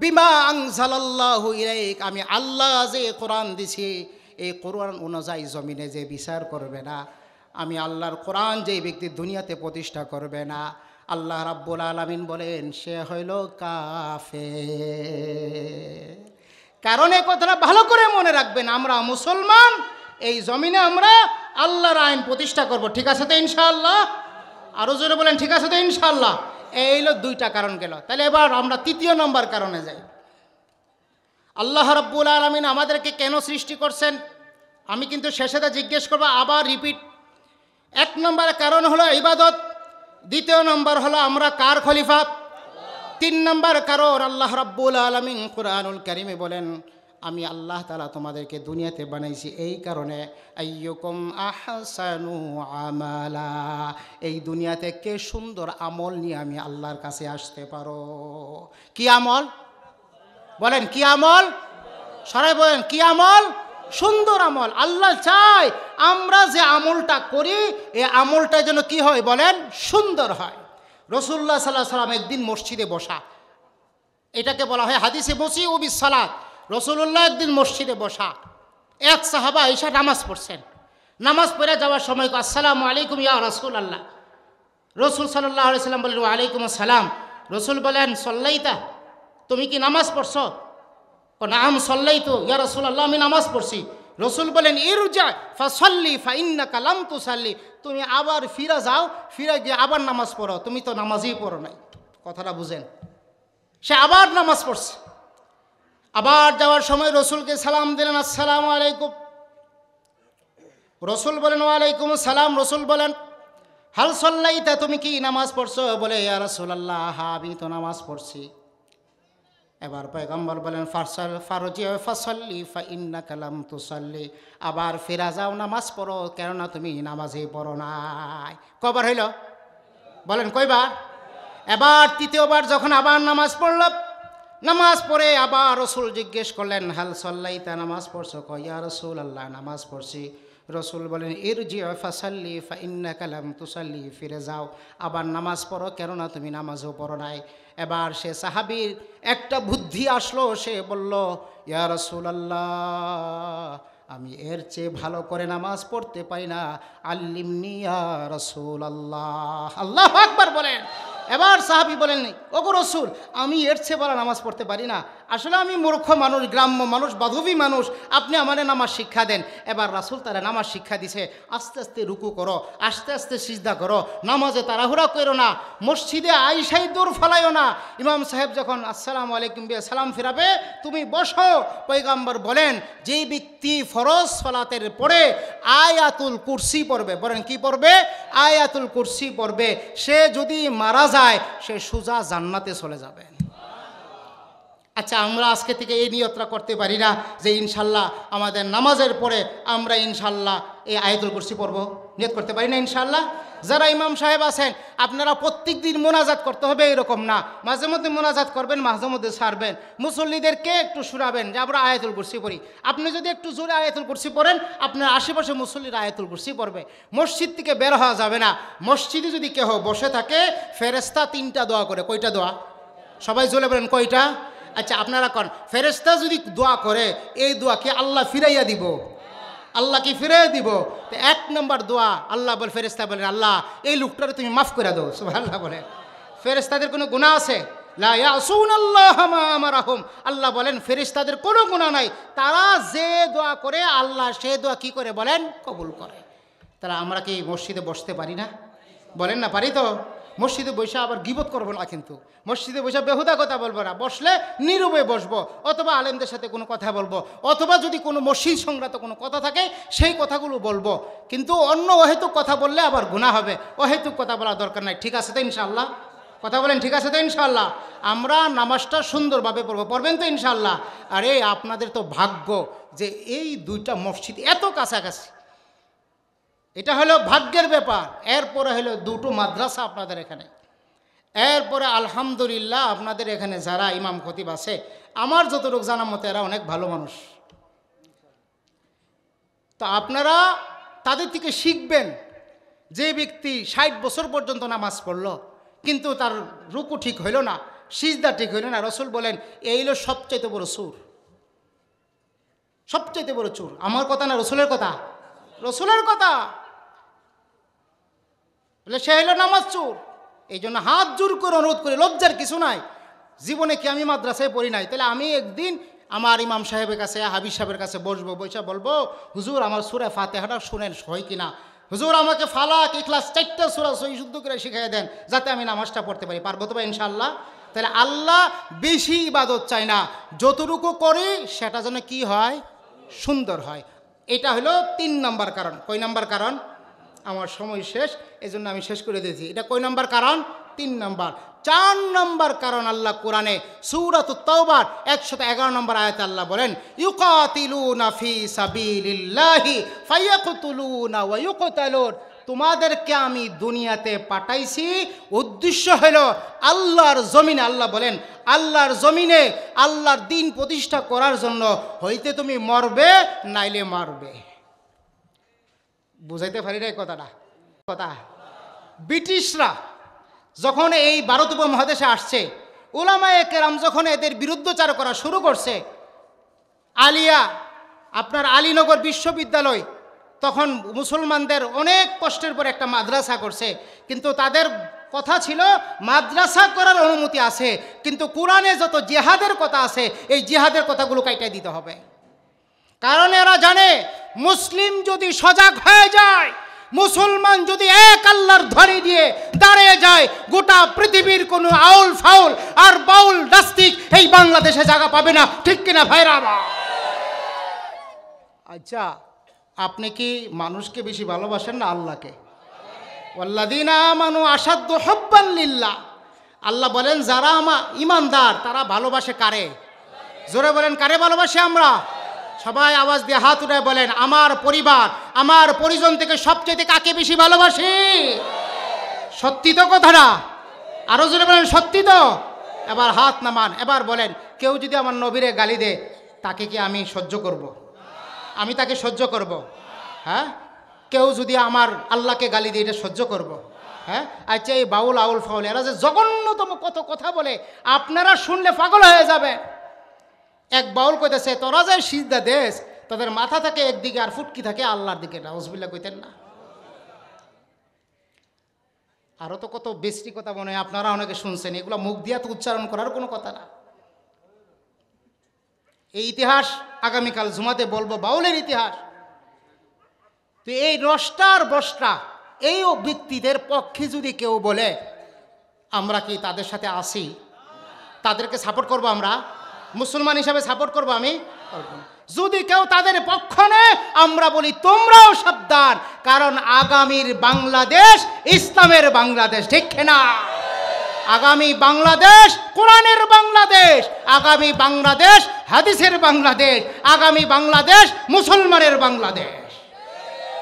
বিমা আনজালাল্লাহু ইলাইক, আমি আল্লাহ যে কোরআন দিছি এই কোরআন অনুযায়ী জমিনে যে বিচার করবে না, আমি আল্লাহর কোরআন যে ব্যক্তি দুনিয়াতে প্রতিষ্ঠা করবে না, আল্লাহ রাব্বুল আলামিন বলেন সে হইল কাফের। কারণ এই কথাটা ভালো করে মনে রাখবেন, আমরা মুসলমান, এই জমিনে আমরা আল্লাহর আইন প্রতিষ্ঠা করব। ঠিক আছে তো ইনশাআল্লাহ? আরো জোরে বলেন, ঠিক আছে তো ইনশাআল্লাহ? এই হলো দুইটা কারণ গেল। তাহলে এবার আমরা তৃতীয় নম্বর কারণে যাই। আল্লাহ রাব্বুল আলামিন আমাদেরকে কেন সৃষ্টি করছেন আমি কিন্তু শেষেতে জিজ্ঞেস করব, আবার রিপিট। এক নম্বর কারণ হলো ইবাদত, দ্বিতীয় নম্বর হলো আমরা কার খলিফা, তিন নম্বর কারণ আল্লাহ রাব্বুল আলামিন কুরআনুল কারীমে বলেন, আমি আল্লাহ তাআলা তোমাদেরকে দুনিয়াতে বানাইছি এই কারণে, আইয়ুকুম আহসানু আমালা, এই দুনিয়াতে কে সুন্দর আমল নিয়ে আমি আল্লাহর কাছে আসতে পারো। কি আমল বলেন? কি আমল? সবাই বলেন, কি আমল? সুন্দর আমল। আল্লাহ চায় আমরা যে আমলটা করি এই আমলটা যেন কি হয় বলেন? সুন্দর হয়। রাসূলুল্লাহ সাল্লাল্লাহু আলাইহি ওয়াসাল্লাম একদিন মসজিদে বসা, এটাকে বলা হয় হাদিসে বসি ও বিসালাত। রাসূলুল্লাহ একদিন মসজিদে বসা, এক সাহাবা এসে নামাজ পড়ছেন। নামাজ পড়ে যাওয়ার সময় আসসালামু আলাইকুম ইয়া রাসূলুল্লাহ। রাসূল সাল্লাল্লাহু আলাইহি ওয়াসাল্লাম বলেন, ওয়া আলাইকুম আসসালাম। রাসূল বলেন, সল্লাইতা, তুমি কি নামাজ পড়ছো? নাম সল্লাইতু ইয়া রাসূলুল্লাহ, আমি নামাজ পড়ছি। রাসূল বলেন, ইরজা ফাসাল্লি ফাইন্নাকা লাম তুসাল্লি, তুমি আবার ফিরে যাও, ফিরে গিয়ে আবার নামাজ পড়ো, তুমি তো নামাজই পড়ো নাই। কথাটা বুঝেন? সে আবার নামাজ পড়ছে। আবার যাওয়ার সময় রসুলকে সালাম দিলেন, আসসালামু আলাইকুম। রসুল বলেন, ওয়ালাইকুম সালাম। রসুল বলেন, হাল সল্লাইতা, তুমি কি নামাজ পড়ছো? বলে, ইয়া রাসূলুল্লাহ, হ্যাঁ আমি তো নামাজ পড়ছি। এবার পয়গম্বর বলেন ফারজি ফাসাল্লি ফা ইন্নাকা লাম তুসাল্লি, আবার ফিরা যাও নামাজ পড়ো, কেননা তুমি নামাজই পড়ো নাই। কবার হইল বলেন, কয়বার? এবার তৃতীয়বার যখন আবার নামাজ পড়ল, নামাজ পড়ে আবার রসুল জিজ্ঞেস করলেন হাল সাল্লাইতা, নামাজ পড়ছো? কয় ইয়া রাসূলুল্লাহ নামাজ পড়ছি। রসুল বলেন ইরজি ফাসাল্লি ফা ইন্নাকা লাম তুসাল্লি, ফিরে যাও আবার নামাজ পড়ো, কেননা তুমি নামাজও পড়ো নাই। এবার সে সাহাবীর একটা বুদ্ধি আসলো, সে বলল ইয়া রাসূলুল্লাহ আমি এর চেয়ে ভালো করে নামাজ পড়তে পারি না, আল্লিমনি ইয়া রাসূলুল্লাহ। আল্লাহু আকবার বলেন। এবার সাহাবী বলেন ওগো রসুল আমি এর চেয়ে বলা নামাজ পড়তে পারি না, আসলে আমি মূর্খ মানুষ, গ্রাম্য মানুষ, বাধবী মানুষ, আপনি আমারে নামাজ শিক্ষা দেন। এবার রাসূল তারা নামাজ শিক্ষা দিছে, আস্তে আস্তে রুকু করো, আস্তে আস্তে সিজদা করো, নামাজে তাড়াহুড়া করো না, মসজিদে আইসাই দৌড় ফেলাইও না। ইমাম সাহেব যখন আসসালামু আলাইকুম দিয়ে সালাম ফিরাবে তুমি বসো। পয়গম্বর বলেন যেই ব্যক্তি ফরজ সালাতের পরে আয়াতুল কুরসি পড়বে, বলেন কি পড়বে? আয়াতুল কুরসি পড়বে, সে যদি মারা যায় সে সোজা জান্নাতে চলে যাবে। আচ্ছা আমরা আজকে থেকে এই নিয়তটা করতে পারি না যে ইনশাল্লাহ আমাদের নামাজের পরে আমরা ইনশাল্লাহ এই আয়াতুল কুরসি পড়ব? নিয়ত করতে পারি না ইনশাল্লাহ? যারা ইমাম সাহেব আছেন আপনারা প্রত্যেক দিন মোনাজাত করতে হবে এরকম না, মাঝে মধ্যে মোনাজাত করবেন, মাঝে মধ্যে ছাড়বেন, মুসল্লিদেরকে একটু শুনাবেন যে আমরা আয়াতুল কুরসি পড়ি। আপনি যদি একটু জোরে আয়াতুল কুরসি পড়েন আপনার আশেপাশে মুসল্লিরা আয়াতুল কুরসি পড়বে। মসজিদ থেকে বের হওয়া যাবে না। মসজিদে যদি কেহ বসে থাকে ফেরেশতা 3টা দোয়া করে। কয়টা দোয়া? সবাই জোরে বলেন কয়টা? আচ্ছা আপনারা কন ফেরেশতা যদি দোয়া করে এই দোয়া কি আল্লাহ ফিরাইয়া দিব? আল্লাহ কি ফিরাইয়া দিব? তো 1 নম্বর দোয়া আল্লাহ বল, ফেরেশতা বলেন আল্লাহ এই লোকটারে তুমি মাফ করে দাও। সুবহানাল্লাহ বলে। ফেরেশতাদের কোনো গুনাহ আছে? লা ইয়াসুনাল্লাহ মা আমারহুম। আল্লাহ বলেন ফেরেশতাদের কোনো গুনাহ নাই, তারা যে দোয়া করে আল্লাহ সে দোয়া কি করে বলেন কবুল করে। তারা আমরা কি মসজিদে বসতে পারি না? বলেন না পারি তো? মসজিদে বসে আবার গীবত করবো না, কিন্তু মসজিদে বসে বেহুদা কথা বলবো না, বসলে নীরবে বসবো, অথবা আলেমদের সাথে কোনো কথা বলবো, অথবা যদি কোনো মসজিদ সংক্রান্ত কোনো কথা থাকে সেই কথাগুলো বলবো। কিন্তু অন্য অহেতুক কথা বললে আবার গুনাহ হবে, অহেতুক কথা বলার দরকার নাই। ঠিক আছে তো ইনশাআল্লাহ? কথা বলেন ঠিক আছে তো ইনশাআল্লাহ? আমরা নামাজটা সুন্দরভাবে পড়বো, পড়বেন তো ইনশাআল্লাহ? আরে আপনাদের তো ভাগ্য যে এই 2টা মসজিদ এত কাছাকাছি, এটা হলো ভাগ্যের ব্যাপার। এরপরে হলো 2টো মাদ্রাসা আপনাদের এখানে, এরপরে আলহামদুলিল্লাহ আপনাদের এখানে যারা ইমাম খতিব আছে আমার যতটুকু জানা মতে এরা অনেক ভালো মানুষ। তো আপনারা তাদের থেকে শিখবেন। যে ব্যক্তি 60 বছর পর্যন্ত নামাজ পড়ল কিন্তু তার রুকু ঠিক হইল না, সিজদা ঠিক হইল না, রসুল বলেন এই হলো সবচাইতে বড় চোর, সবচাইতে বড় চোর। আমার কথা না, রসুলের কথা, রসুলের কথা বলে সে হলো নামাজ চোর। এই জন্য হাত জোর করে অনুরোধ করে, লজ্জার কিছু নাই। জীবনে কি আমি মাদ্রাসায় পড়ি নাই? তাহলে আমি একদিন আমার ইমাম সাহেবের কাছে, হাবিজ সাহেবের কাছে বসবো, বসে বলবো হুজুর আমার সূরা ফাতিহাটা শুনেন হয় কিনা, হুজুর আমাকে ফালাক ইখলাস 4টা সূরা সহি শুদ্ধ করে শিখিয়ে দেন যাতে আমি নামাজটা পড়তে পারি। পারবো তো ইনশাআল্লাহ? তাহলে আল্লাহ বেশি ইবাদত চাই না, যতটুকু করি সেটা যেন কি হয়, সুন্দর হয়। এটা হলো 3 নম্বর কারণ। কয় নম্বর কারণ? আমার সময় শেষ, এজন্য আমি শেষ করে দিয়েছি। এটা কয় নম্বর কারণ? 3 নম্বর। 4 নম্বর কারণ আল্লাহ কোরআনে সূরাতুত তাওবার 111 নম্বর আয়াতে আল্লাহ বলেন ইউকাতিলুনা ফি সাবিলিল্লাহি ফায়াকতুলুনা ওয়া ইউকতালুন। তোমাদেরকে আমি দুনিয়াতে পাঠাইছি, উদ্দেশ্য হলো আল্লাহর জমিনে, আল্লাহ বলেন আল্লাহর জমিনে আল্লাহর দ্বীন প্রতিষ্ঠা করার জন্য, হইতে তুমি মরবে নাইলে মারবে। বুঝাইতে পারি না কথাটা? কথা ব্রিটিশরা যখন এই ভারত উপমহাদেশে আসছে, উলামায়ে কেরাম যখন এদের বিরুদ্ধচার করা শুরু করছে, আলিয়া আপনার আলীনগর বিশ্ববিদ্যালয় তখন মুসলমানদের অনেক কষ্টের পর একটা মাদ্রাসা করছে, কিন্তু তাদের কথা ছিল মাদ্রাসা করার অনুমতি আছে, কিন্তু কোরআনে যত জিহাদের কথা আছে এই জিহাদের কথাগুলো কাইটাই দিতে হবে। কারণ এরা জানে মুসলিম যদি সজাগ হয়ে যায়, মুসলমান যদি এক আল্লাহর ধরে দিয়ে দাঁড়িয়ে যায়, গোটা পৃথিবীর কোনো আউল ফাউল আর বাউল নাস্তিক এই বাংলাদেশে জায়গা পাবে না। ঠিক কিনা ভাইরা? আচ্ছা আপনি কি মানুষকে বেশি ভালোবাসেন না আল্লাহকে? ওয়াল্লাযীনা আমানু আশাদ্দু হুব্বান লিল্লাহ। আল্লাহ বলেন যারা ইমানদার তারা ভালোবাসে কারে? জোরে বলেন, কারে ভালোবাসে আমরা? সবাই আওয়াজ দিয়ে হাত উঠায় বলেন, আমার পরিবার, আমার পরিজন থেকে সবচেয়ে কাকে বেশি ভালোবাসি? সত্যি তো কথাটা? আরো জোরে বলেন, সত্যি তো? এবার হাত নামান, এবার বলেন, কেউ যদি আমার নবীরে গালি দেয় তাকে কি আমি সহ্য করব? আমি তাকে সহ্য করব? হ্যাঁ? কেউ যদি আমার আল্লাহকে গালি দিয়ে এটা সহ্য করব? হ্যাঁ? আচ্ছা, এই বাউল আউল ফাউল এরা যে জঘন্যতম কত কথা বলে, আপনারা শুনলে পাগল হয়ে যাবে। এক বাউল কইতেছে, তোরা যে সিজদা দেশ, তাদের মাথা থাকে একদিকে আর ফুটকি থাকে আল্লাহর দিকে। নাউজুবিল্লাহ কইতেন না? আরো তো কত বেশি কথা মনে হয় আপনারা অনেকে শুনছেন, এগুলো মুখ দিয়া তো উচ্চারণ করার কোনো কথা না। এই ইতিহাস আগামীকাল জুমাতে বলবো, বাউলের ইতিহাস। তো এই রষ্টার বষ্টা এই ব্যক্তিদের পক্ষে যদি কেউ বলে, আমরা কি তাদের সাথে আসি? তাদেরকে সাপোর্ট করব? আমরা মুসলমান হিসাবে সাপোর্ট করব? আমি করব না। যদি কেউ তাদের পক্ষ নেয়, আমরা বলি তোমরাও সাবধান, কারণ আগামীর বাংলাদেশ ইসলামের বাংলাদেশ, ঠিক না? আগামী বাংলাদেশ কোরআনের বাংলাদেশ, আগামী বাংলাদেশ হাদিসের বাংলাদেশ, আগামী বাংলাদেশ মুসলমানের বাংলাদেশ।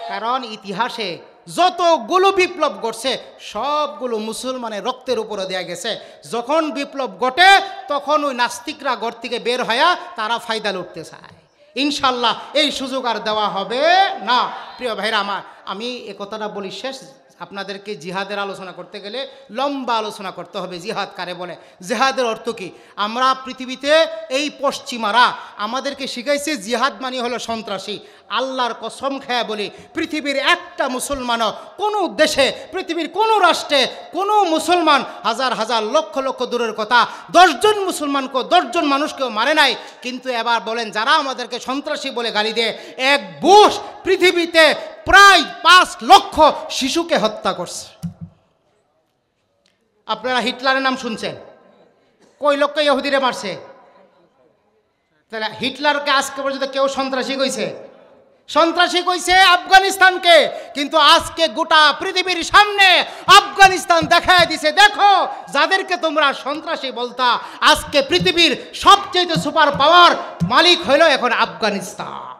কারণ ইতিহাসে যতগুলো বিপ্লব ঘটছে সবগুলো মুসলমানের রক্তের উপরে দেয়া গেছে। যখন বিপ্লব ঘটে তখন ওই নাস্তিকরা ঘর থেকে বের হয়ে তারা ফায়দা লুটতে চায়। ইনশাল্লাহ এই সুযোগ আর দেওয়া হবে না। প্রিয় ভাইরা আমার, আমি এ কথাটা বলি শেষ, আপনাদেরকে জিহাদের আলোচনা করতে গেলে লম্বা আলোচনা করতে হবে। জিহাদ কারে বলে? জিহাদের অর্থ কি? আমরা পৃথিবীতে এই পশ্চিমারা আমাদেরকে শিখাইছে জিহাদ মানে হলো সন্ত্রাসী। আল্লাহর কসম খেয়ে বলি, পৃথিবীর একটা মুসলমানও কোনো দেশে, পৃথিবীর কোনো রাষ্ট্রে কোনো মুসলমান হাজার হাজার লক্ষ লক্ষ দূরের কথা 10 জন মুসলমানকে 10 জন মানুষকেও মারে নাই। কিন্তু এবার বলেন, যারা আমাদেরকে সন্ত্রাসী বলে গালি দেয়, এক বুশ পৃথিবীতে প্রায় 5 লক্ষ শিশুকে হত্যা করছে। আপনারা হিটলারের নাম শুনছেন? কই লক্ষ ইহুদিরে মারছে? তাহলে হিটলারকে আজকে পর্যন্ত কেউ সন্ত্রাসী কইছে? সন্ত্রাসী কইছে আফগানিস্তানকে। কিন্তু আজকে গোটা পৃথিবীর সামনে আফগানিস্তান দেখায় দিছে, দেখো যাদেরকে তোমরা সন্ত্রাসী বলতা, আজকে পৃথিবীর সবচেয়ে সুপার পাওয়ার মালিক হইল এখন আফগানিস্তান।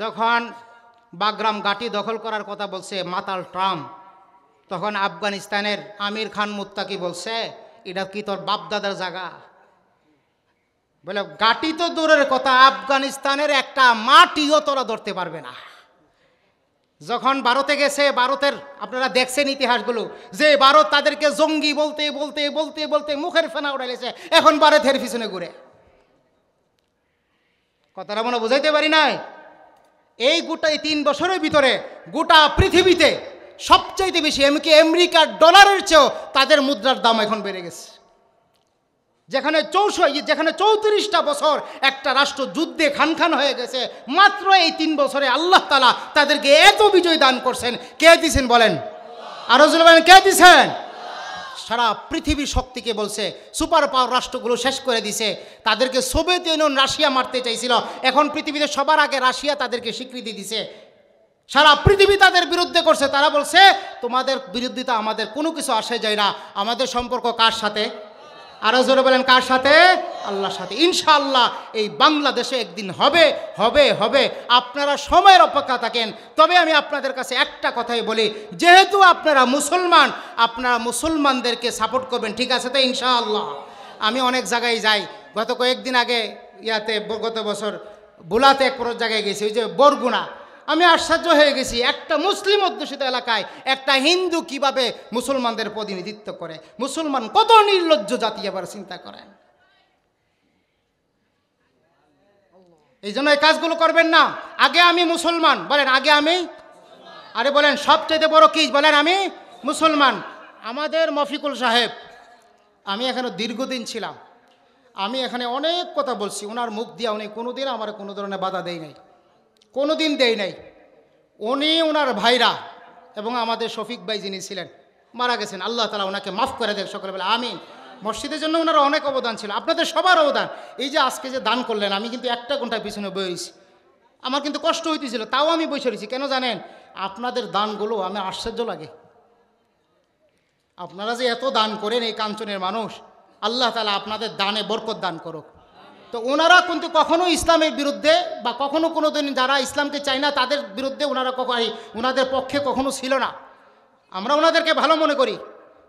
যখন বাগরাম ঘাঁটি দখল করার কথা বলছে মাতাল ট্রাম্প, তখন আফগানিস্তানের আমির খান মুত্তাকি বলছে, এটা কি তোর বাপদাদার জায়গা? বলে ঘাঁটি তো দূরের কথা, আফগানিস্তানের একটা মাটিও তোরা ধরতে পারবে না। যখন ভারতে গেছে, ভারতের আপনারা দেখছেন ইতিহাসগুলো, যে ভারত তাদেরকে জঙ্গি বলতে বলতে বলতে বলতে মুখের ফেনা উড়াইছে, এখন ভারতের পিছনে ঘুরে। কথাটা মনে বুঝাইতে পারি নাই? এই গোটা 3 বছরের ভিতরে গোটা পৃথিবীতে সবচাইতে বেশি, এমনকি আমেরিকার ডলারের চেয়েও তাদের মুদ্রার দাম এখন বেড়ে গেছে। যেখানে 34টা বছর একটা রাষ্ট্র যুদ্ধে খান হয়ে গেছে, মাত্র এই 3 বছরে আল্লাহ তাআলা তাদেরকে এত বিজয় দান করছেন। কে দিছেন বলেন? আরো জোরে বলেন, কে দিছেন? সারা পৃথিবীর শক্তিকে বলছে, সুপার পাওয়ার রাষ্ট্রগুলো শেষ করে দিছে। তাদেরকে সোভিয়েত ইউনিয়ন, রাশিয়া মারতে চাইছিল, এখন পৃথিবীতে সবার আগে রাশিয়া তাদেরকে স্বীকৃতি দিছে। সারা পৃথিবী তাদের বিরুদ্ধে করছে। তারা বলছে, তোমাদের বিরুদ্ধিতা আমাদের কোনো কিছু আসে যায় না, আমাদের সম্পর্ক কার সাথে? আরো জোরে বলেন, কার সাথে? আল্লাহর সাথে। ইনশাআল্লাহ এই বাংলাদেশে একদিন হবে হবে হবে। আপনারা সময়ের অপেক্ষা থাকেন। তবে আমি আপনাদের কাছে একটা কথাই বলি, যেহেতু আপনারা মুসলমান, আপনারা মুসলমানদেরকে সাপোর্ট করবেন, ঠিক আছে তো? ইনশাআল্লাহ। আমি অনেক জায়গায় যাই, গত কয়েকদিন আগে গত বছর বুলাতে এক জায়গায় গেছি, ওই যে বরগুনা। আমি আশ্চর্য হয়ে গেছি, একটা মুসলিম অধ্যুষিত এলাকায় একটা হিন্দু কিভাবে মুসলমানদের প্রতিনিধিত্ব করে। মুসলমান কত নির্লজ্জ জাতি, আবার চিন্তা করেন। এই জন্য এই কাজগুলো করবেন না। আগে আমি মুসলমান বলেন, আগে আমি, আরে বলেন সবচেয়ে বড় কি বলেন? আমি মুসলমান। আমাদের মফিকুল সাহেব, আমি এখানে দীর্ঘদিন ছিলাম, আমি এখানে অনেক কথা বলছি, ওনার মুখ দিয়ে উনি কোনোদিন আমার কোনো ধরনের বাধা দেয় নাই, কোনোদিন দেয় নাই। উনি, ওনার ভাইরা এবং আমাদের শফিক ভাই যিনি ছিলেন, মারা গেছেন, আল্লাহ তাআলা ওনাকে মাফ করে দেন, সকলে বলে আমিন। মসজিদের জন্য ওনার অনেক অবদান ছিল, আপনাদের সবার অবদান। এই যে আজকে যে দান করলেন, আমি কিন্তু 1 ঘন্টার পিছনে বসেছি, আমার কিন্তু কষ্ট হইতেছিল, তাও আমি বসে রয়েছি। কেন জানেন? আপনাদের দানগুলো আমার আশ্চর্য লাগে। আপনারা যে এত দান করেন এই কাঞ্চনের মানুষ, আল্লাহ তাআলা আপনাদের দানে বরকত দান করুক। তো ওনারা কিন্তু কখনো ইসলামের বিরুদ্ধে বা কখনো কোনো দিন যারা ইসলামকে চায় না তাদের বিরুদ্ধে ওনারা ওনাদের পক্ষে কখনো ছিল না। আমরা ওনাদেরকে ভালো মনে করি,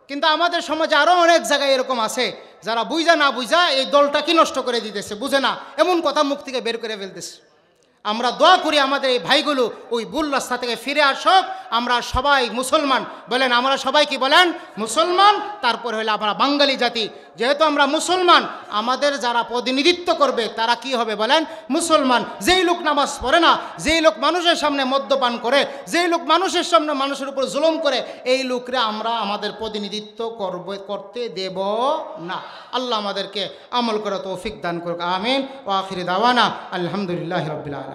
কিন্তু আমাদের সমাজে আরও অনেক জায়গায় এরকম আছে যারা বুঝা না বুঝা এই দলটাকে নষ্ট করে দিতেছে, বুঝে না এমন কথা মুখ থেকে বের করে ফেলতেছে। আমরা দোয়া করি আমাদের এই ভাইগুলো ওই ভুল রাস্তা থেকে ফিরে আসুক। আমরা সবাই মুসলমান, বলেন আমরা সবাই কি বলেন? মুসলমান। তারপর হলে আমরা বাঙালি জাতি, যেহেতু আমরা মুসলমান, আমাদের যারা প্রতিনিধিত্ব করবে তারা কি হবে বলেন? মুসলমান। যেই লোক নামাজ পড়ে না, যেই লোক মানুষের সামনে মদ্যপান করে, যেই লোক মানুষের সামনে মানুষের উপর জুলুম করে, এই লোকরা আমরা আমাদের প্রতিনিধিত্ব করতে দেব না। আল্লাহ আমাদেরকে আমল করে তৌফিক দান করুক। আমিন। ওয়া আখির দাওয়ানা আলহামদুলিল্লাহি রাব্বিল আলামিন।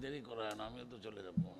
দেরি করায় না, আমিও তো চলে যাবো।